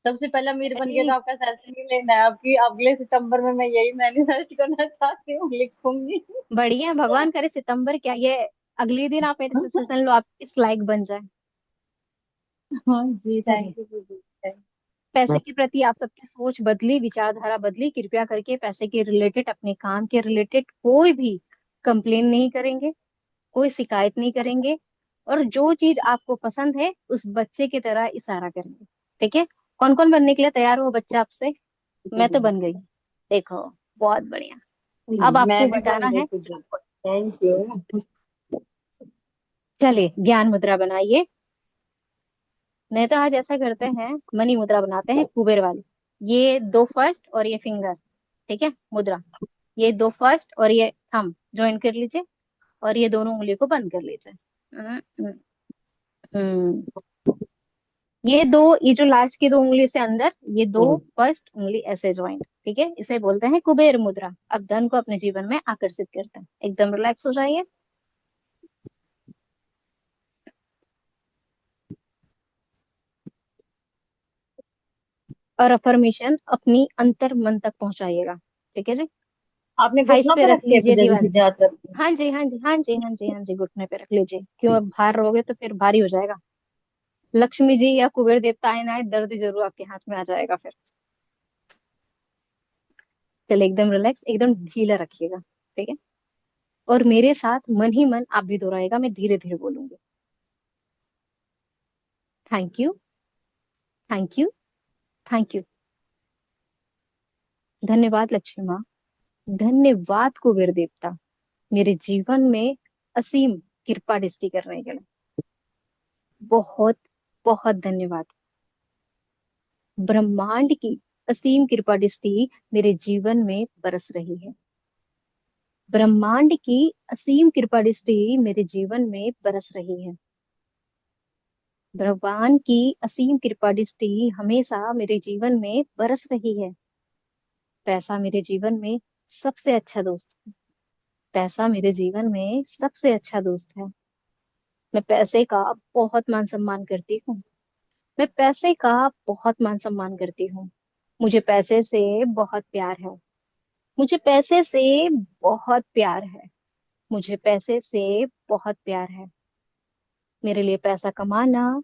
सबसे पहला मीर बन के तो
अरे
आपका सेशन ही लेना है आपकी, अगले सितंबर में मैं यही मैनिफेस्ट करना चाहती हूँ, लिखूंगी।
बढ़िया, भगवान करे सितंबर क्या, ये अगले दिन आप मेरे से सेशन लो, आप इस लायक बन जाए।
हाँ जी,
चलिए,
थैंक यू पूजा।
पैसे के प्रति आप सबकी सोच बदली, विचारधारा बदली, कृपया करके पैसे के रिलेटेड, अपने काम के रिलेटेड कोई भी कंप्लेन नहीं करेंगे, कोई शिकायत नहीं करेंगे, और जो चीज आपको पसंद है उस बच्चे की तरह इशारा करेंगे। ठीक है, कौन कौन बनने के लिए तैयार हो बच्चा आपसे? मैं तो बन गई, देखो, बहुत बढ़िया। अब आपको
मैं भी
बताना
बन गई
है,
पूजा, थैंक यू।
चलिए ज्ञान मुद्रा बनाइए। नहीं तो आज ऐसा करते हैं, मनी मुद्रा बनाते हैं, कुबेर वाली। ये 2 फर्स्ट और ये फिंगर, ठीक है, मुद्रा। ये 2 फर्स्ट और ये थंब ज्वाइन कर लीजिए, और ये दोनों उंगली को बंद कर लीजिए। हम्म, हम्म, हम्म। ये जो लास्ट की 2 उंगली से अंदर, ये 2 फर्स्ट उंगली ऐसे ज्वाइंट, ठीक है, इसे बोलते हैं कुबेर मुद्रा। अब धन को अपने जीवन में आकर्षित करते हैं, एकदम रिलैक्स हो जाइए। और अफर्मेशन अपनी अंतर मन तक पहुंचाइएगा, ठीक है जी।
आपने
थाइस
घुटनों
पे
पे
रख
रखी है
लीजिए
पूजा जी
दीवार।
सीधे हाथ रख के?
हाँ जी, हाँ जी, हाँ जी, हाँ जी, हाँ जी, घुटने पे रख लीजिए, क्यों, अब भार रहोगे तो फिर भारी हो जाएगा। लक्ष्मी जी या कुबेर देवता आए ना आए, दर्द जरूर आपके हाथ में आ जाएगा फिर। चलिए, एकदम रिलैक्स, एकदम ढीला रखिएगा, ठीक है। और मेरे साथ मन ही मन आप भी दोहराएगा, मैं धीरे धीरे बोलूंगी। Thank you, thank you, thank you. धन्यवाद लक्ष्मी माँ, धन्यवाद कुबेर देवता, मेरे जीवन में असीम कृपा दृष्टि करने के लिए। बहुत बहुत धन्यवाद। ब्रह्मांड की असीम कृपा दृष्टि मेरे जीवन में बरस रही है। ब्रह्मांड की असीम कृपा दृष्टि मेरे जीवन में बरस रही है। भगवान की असीम कृपा दृष्टि हमेशा मेरे जीवन में बरस रही है। पैसा मेरे जीवन में सबसे अच्छा दोस्त है। पैसा मेरे जीवन में सबसे अच्छा दोस्त है। मैं पैसे का बहुत मान सम्मान करती हूँ। मैं पैसे का बहुत मान सम्मान करती हूँ। मुझे पैसे से बहुत प्यार है। मुझे पैसे से बहुत प्यार है। मुझे पैसे से बहुत प्यार है। मेरे लिए पैसा कमाना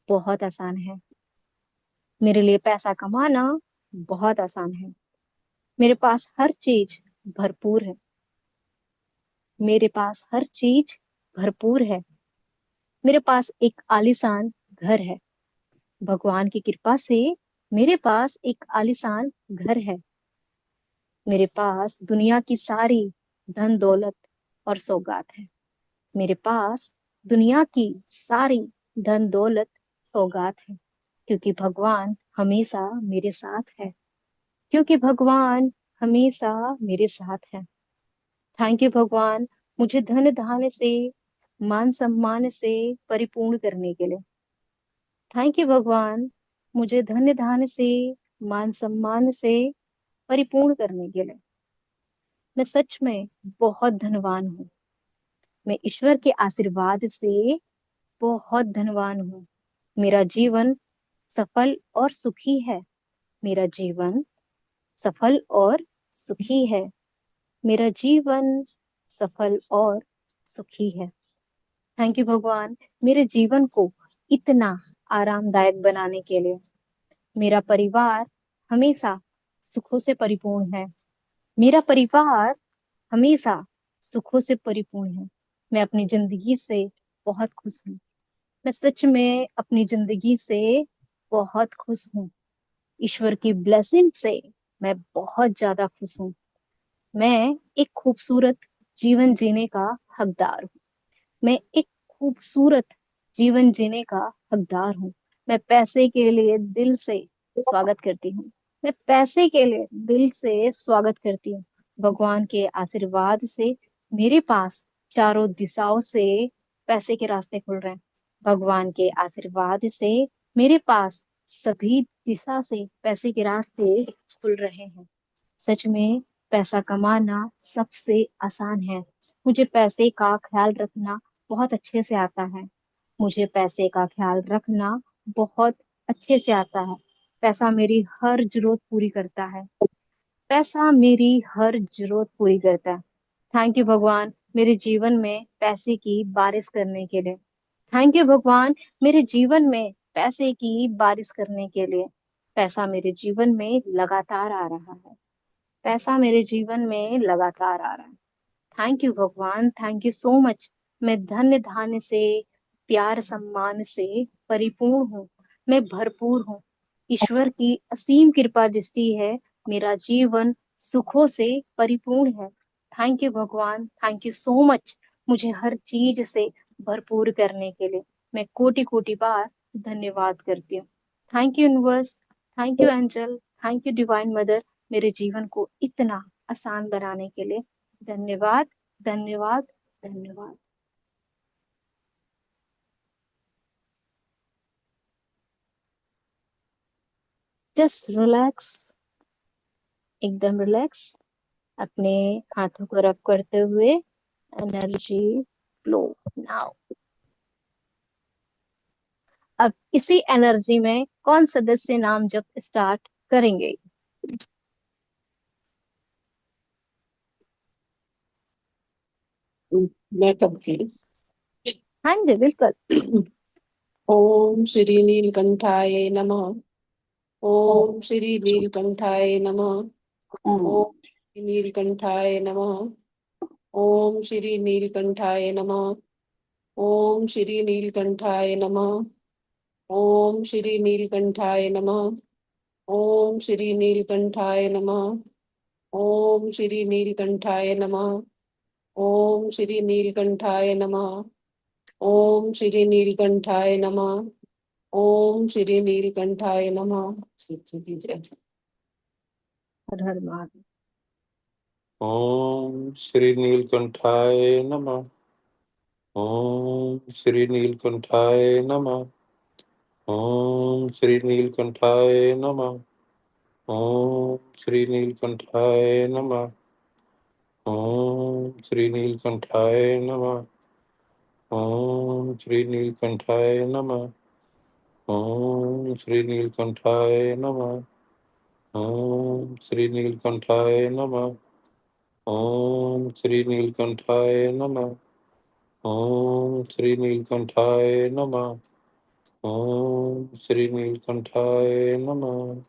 बहुत आसान है। मेरे लिए पैसा कमाना बहुत आसान है। मेरे पास हर चीज भरपूर है। मेरे पास हर चीज भरपूर है। मेरे पास एक आलीशान घर है। भगवान की कृपा से मेरे पास एक आलीशान घर है। मेरे पास दुनिया की सारी धन दौलत और सौगात है। मेरे पास दुनिया की सारी धन दौलत सौगात है, क्योंकि भगवान हमेशा मेरे साथ है। क्योंकि भगवान हमेशा मेरे साथ है। थैंक यू भगवान, मुझे धन धान्य से, मान सम्मान से परिपूर्ण करने के लिए। थैंक यू भगवान, मुझे धन्य धान्य से, मान सम्मान से परिपूर्ण करने के लिए। मैं सच में बहुत धनवान हूँ। मैं ईश्वर के आशीर्वाद से बहुत धनवान हूँ। मेरा जीवन सफल और सुखी है। मेरा जीवन सफल और सुखी है। मेरा जीवन सफल और सुखी है। थैंक यू भगवान, मेरे जीवन को इतना आरामदायक बनाने के लिए। मेरा परिवार हमेशा सुखों से परिपूर्ण है। मेरा परिवार हमेशा सुखों से परिपूर्ण है। मैं अपनी जिंदगी से बहुत खुश हूँ। मैं सच में अपनी जिंदगी से बहुत खुश हूँ। ईश्वर की ब्लेसिंग से मैं बहुत ज्यादा खुश हूँ। मैं एक खूबसूरत जीवन जीने का हकदार हूँ। मैं एक खूबसूरत जीवन जीने का हकदार हूँ। मैं पैसे के लिए दिल से स्वागत करती हूँ। मैं पैसे के लिए दिल से स्वागत करती हूँ। भगवान के आशीर्वाद से मेरे पास चारों दिशाओं से पैसे के रास्ते खुल रहे हैं। भगवान के आशीर्वाद से मेरे पास सभी दिशा से पैसे के रास्ते खुल रहे हैं। सच में पैसा कमाना सबसे आसान है। मुझे पैसे का ख्याल रखना बहुत अच्छे से आता है। मुझे पैसे का ख्याल रखना बहुत अच्छे से आता है। पैसा मेरी हर जरूरत पूरी करता है। पैसा मेरी हर जरूरत पूरी करता है। थैंक यू भगवान मेरे जीवन में पैसे की बारिश करने के लिए। थैंक यू भगवान मेरे जीवन में पैसे की बारिश करने के लिए। पैसा मेरे जीवन में लगातार आ रहा है। पैसा मेरे जीवन में लगातार आ रहा है। थैंक यू भगवान, थैंक यू सो मच। मैं धन्य धान्य से, प्यार सम्मान से परिपूर्ण हूँ। मैं भरपूर हूँ। ईश्वर की असीम कृपा दृष्टि है। मेरा जीवन सुखों से परिपूर्ण है। थैंक यू भगवान, थैंक यू सो मच मुझे हर चीज से भरपूर करने के लिए। मैं कोटि कोटि बार धन्यवाद करती हूँ। Thank you universe, thank you angel, thank you divine mother, मेरे जीवन को इतना आसान बनाने के लिए। धन्यवाद, धन्यवाद, धन्यवाद। जस्ट रिलैक्स, एकदम रिलैक्स। अपने हाथों को रब करते हुए एनर्जी फ्लो नाउ। अब इसी एनर्जी में कौन सदस्य नाम जप स्टार्ट करेंगे?
मैं करती हूँ।
हाँ जी बिल्कुल।
ओम श्री नीलकंठाय नमः। ओम श्री नीलकंठाय नमः। ओम श्री नीलकंठाय नमः। ओम श्री नीलकंठाय नमः। ओम श्री नीलकंठाय नमः। ओम श्री नीलकंठाय नमः। ओम श्री नीलकंठाय नमः। ओम श्री नीलकंठाय नमः। ओम श्री नीलकंठाय नमः। ओम श्री नीलकंठाय नमः। ओम श्री नीलकंठाय नमः। कीजिए।
हर हर महादेव।
ओम श्री नीलकंठाय नमः। ओम श्री नीलकंठाय नमः। ओम श्री नीलकंठाय नमः। ओम श्री नीलकंठाय नमः। ओम श्री नीलकंठाय नमः। ओम श्री नीलकंठाय नमः। ओम श्री नीलकंठाय नमः। ओम श्री नीलकंठाय नमः। ओम श्री नीलकंठाय नमः। ओम श्री नीलकंठाय नमः। ओम श्री नीलकंठाय नमः।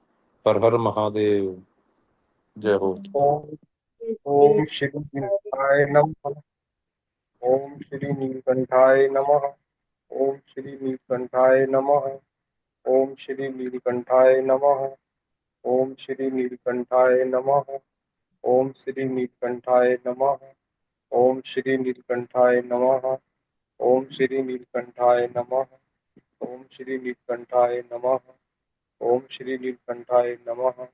हर हर महादेव। जय हो।
ओम श्री नीलकंठाय नमः। ओम श्री नीलकंठाय नमः। ओम श्री नीलकंठाय नमः। ओम श्री नीलकंठाय नमः। ओम श्री नीलकंठाय नमः। ओम श्री नीलकंठाय नमः। ओम श्री नीलकंठाय नमः। ओम श्री नीलकंठाय नमः। ओम श्री नीलकंठाय नमः। ओम श्री नीलकंठाय नमः।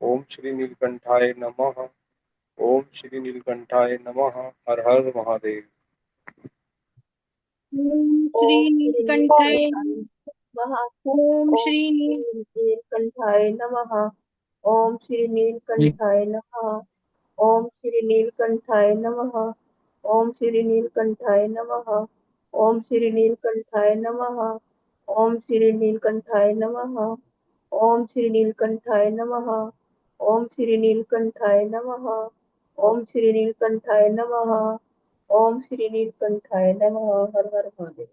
ओम श्री नीलकंठाय नमः। ओम श्री नीलकंठाय नमः। हर हर महादेव।
ओम श्री
ओम श्री
नीलकंठाय
नीलकंठाय
ओम
ओम
श्री
श्री
नील
नीलकंठाय नमः। ओम श्री नीलकंठाय नमः। ओम श्री नीलकंठाय नमः। ओम श्री नीलकंठाय नमः। ओम श्री नीलकंठाय नमः। ओम श्री नीलकंठाय नमः। ओम श्री नीलकंठाय नमः। ओम श्री नीलकंठाय नमः। ओम श्री नीलकंठाय नमः। ओम श्री नीलकंठाय नमः। हर हर महादेव।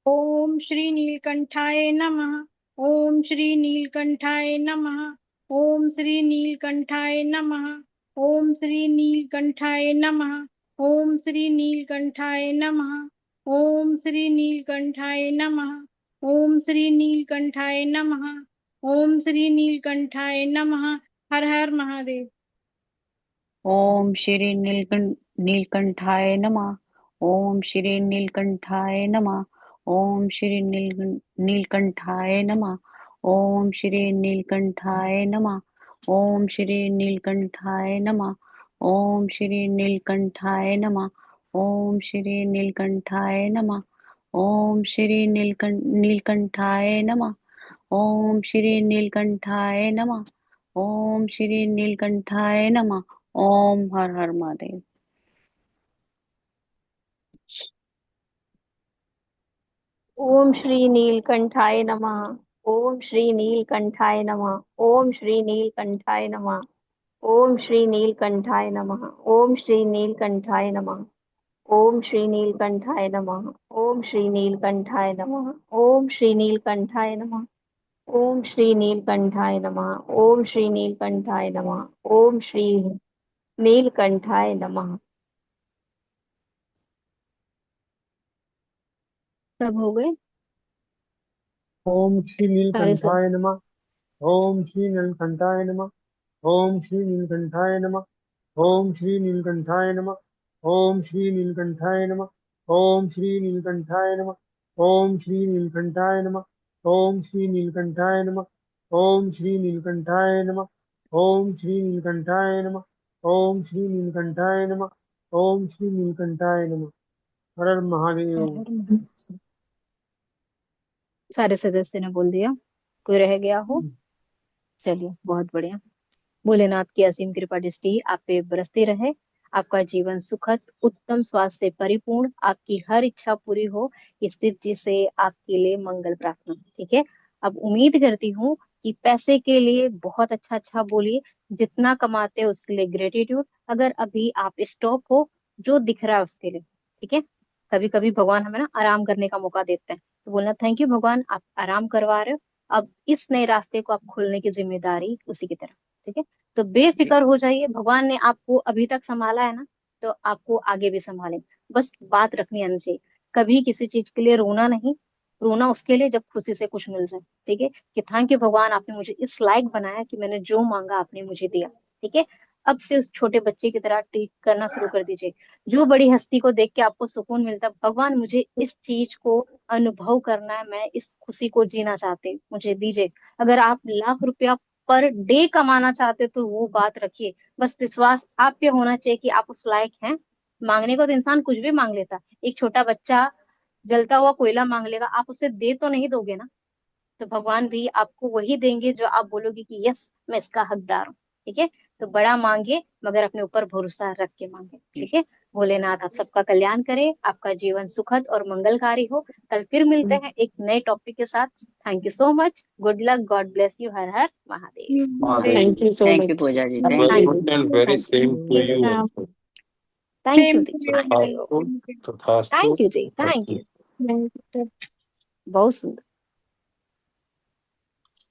ओम श्री नीलकंठाय नमः। ओम श्री नीलकंठाय नमः। ओम श्री नीलकंठाय नमः। ओम श्री नीलकंठाय नमः। ओम श्री नीलकंठाय नमः। ओम श्री नीलकंठाय नमः। ओम श्री नीलकंठाय नमः। ओम श्री नीलकंठाय नमः। हर हर महादेव।
ओम श्री नीलकंठाय नमः। ओम श्री नीलकंठाय नमः। ओम श्री नीलकंठाय नमः। ओम श्री नीलकंठाय नमः। ओम श्री नीलकंठाय नमः। ओम श्री नीलकंठाय नमः। ओम श्री नीलकंठाय नमः। ओम श्री नीलकंठाय नमः। ओम श्री नीलकंठाय नमः। ओम श्री नीलकंठाय नमः। ओम हर हर महादेव।
ओम श्री नीलकंठाय नमः। ओम श्री नीलकंठाय नमः। ओम श्री नीलकंठाय नमः। ओम श्री नीलकंठाय नमः। ओम श्री नीलकंठाय नमः। ओम श्री नीलकंठाय नमः। ओम श्री नीलकंठाय नमः। ओम श्री नीलकंठाय नमः। ओम श्री नीलकंठाय नमः। ओम श्री नीलकंठाय नमः। ओम श्री नीलकंठाय नमः। सब हो गए
ओम श्री
सारे सब।
नीलकंठाय नमः। ओम श्री नीलकंठाय नमः। ओम श्री नीलकंठाय नमः। ओम श्री नीलकंठाय नमः। ओम श्री नीलकंठाय नमः। ओम श्री नीलकंठाय नमः। ओम श्री नीलकंठाय नमः। ओम श्री नीलकंठाय नमः। ओम श्री नीलकंठाय नमः। ओम श्री नीलकंठाय नमः। ओम श्री नीलकंठाय नमः। ओम श्री नीलकंठाय नमः। हर हर
हर
महादेव।
हर महादेव। सारे सदस्य ने बोल दिया, कोई रह गया हो? चलिए बहुत बढ़िया। भोलेनाथ की असीम कृपा दृष्टि आप पे बरसती रहे। आपका जीवन सुखद उत्तम स्वास्थ्य से परिपूर्ण, आपकी हर इच्छा पूरी हो, इस दृष्टि से आपके लिए मंगल प्रार्थना। ठीक है, अब उम्मीद करती हूँ कि पैसे के लिए बहुत अच्छा अच्छा बोलिए, जितना कमाते हो उसके लिए ग्रेटिट्यूड। अगर अभी आप स्टॉप हो, जो दिख रहा है उसके लिए, ठीक है। कभी कभी भगवान हमें ना आराम करने का मौका देते हैं, तो बोलना थैंक यू भगवान, आप आराम करवा रहे हो। अब इस नए रास्ते को आप खोलने की जिम्मेदारी उसी की तरफ। ठीक है, तो बेफिक्र हो जाइए, भगवान ने आपको अभी तक संभाला है ना, तो आपको आगे भी संभाले। बस बात रखनी आनी चाहिए, कभी किसी चीज के लिए रोना नहीं। रोना उसके लिए जब खुशी से कुछ मिल जाए। ठीक है, कि थैंक यू भगवान, आपने मुझे इस लायक बनाया कि मैंने जो मांगा आपने मुझे दिया। ठीक है, अब से उस छोटे बच्चे की तरह ट्रीट करना शुरू कर दीजिए। जो बड़ी हस्ती को देख के आपको सुकून मिलता है, भगवान मुझे इस चीज को अनुभव करना है, मैं इस खुशी को जीना चाहते, मुझे दीजिए। अगर आप लाख रुपया पर डे कमाना चाहते तो वो बात रखिए। बस विश्वास आप पे होना चाहिए कि आप उस लायक हैं। मांगने को तो इंसान कुछ भी मांग लेता, एक छोटा बच्चा जलता हुआ कोयला मांग लेगा, आप उसे दे तो नहीं दोगे ना। तो भगवान भी आपको वही देंगे जो आप बोलोगे कि यस मैं इसका हकदार हूँ। ठीक है, तो बड़ा मांगे मगर अपने ऊपर भरोसा रख के मांगे। ठीक है, भोलेनाथ आप सबका कल्याण करे, आपका जीवन सुखद और मंगलकारी हो। कल फिर मिलते हैं एक नए टॉपिक के साथ। Thank you so much, good luck, God bless you, Har Har Mahadev.
Mahadev.
Thank you so
thank you
much.
Puja ji, thank
Very
thank
you.
You,
good and very
thank
same to you
Yeah.
also.
Thank you
Same
दी,
to you.
Thank you,
Tathastu, Tathastu,
thank you जी, thank
Tathastu.
You. बहुत सुंदर।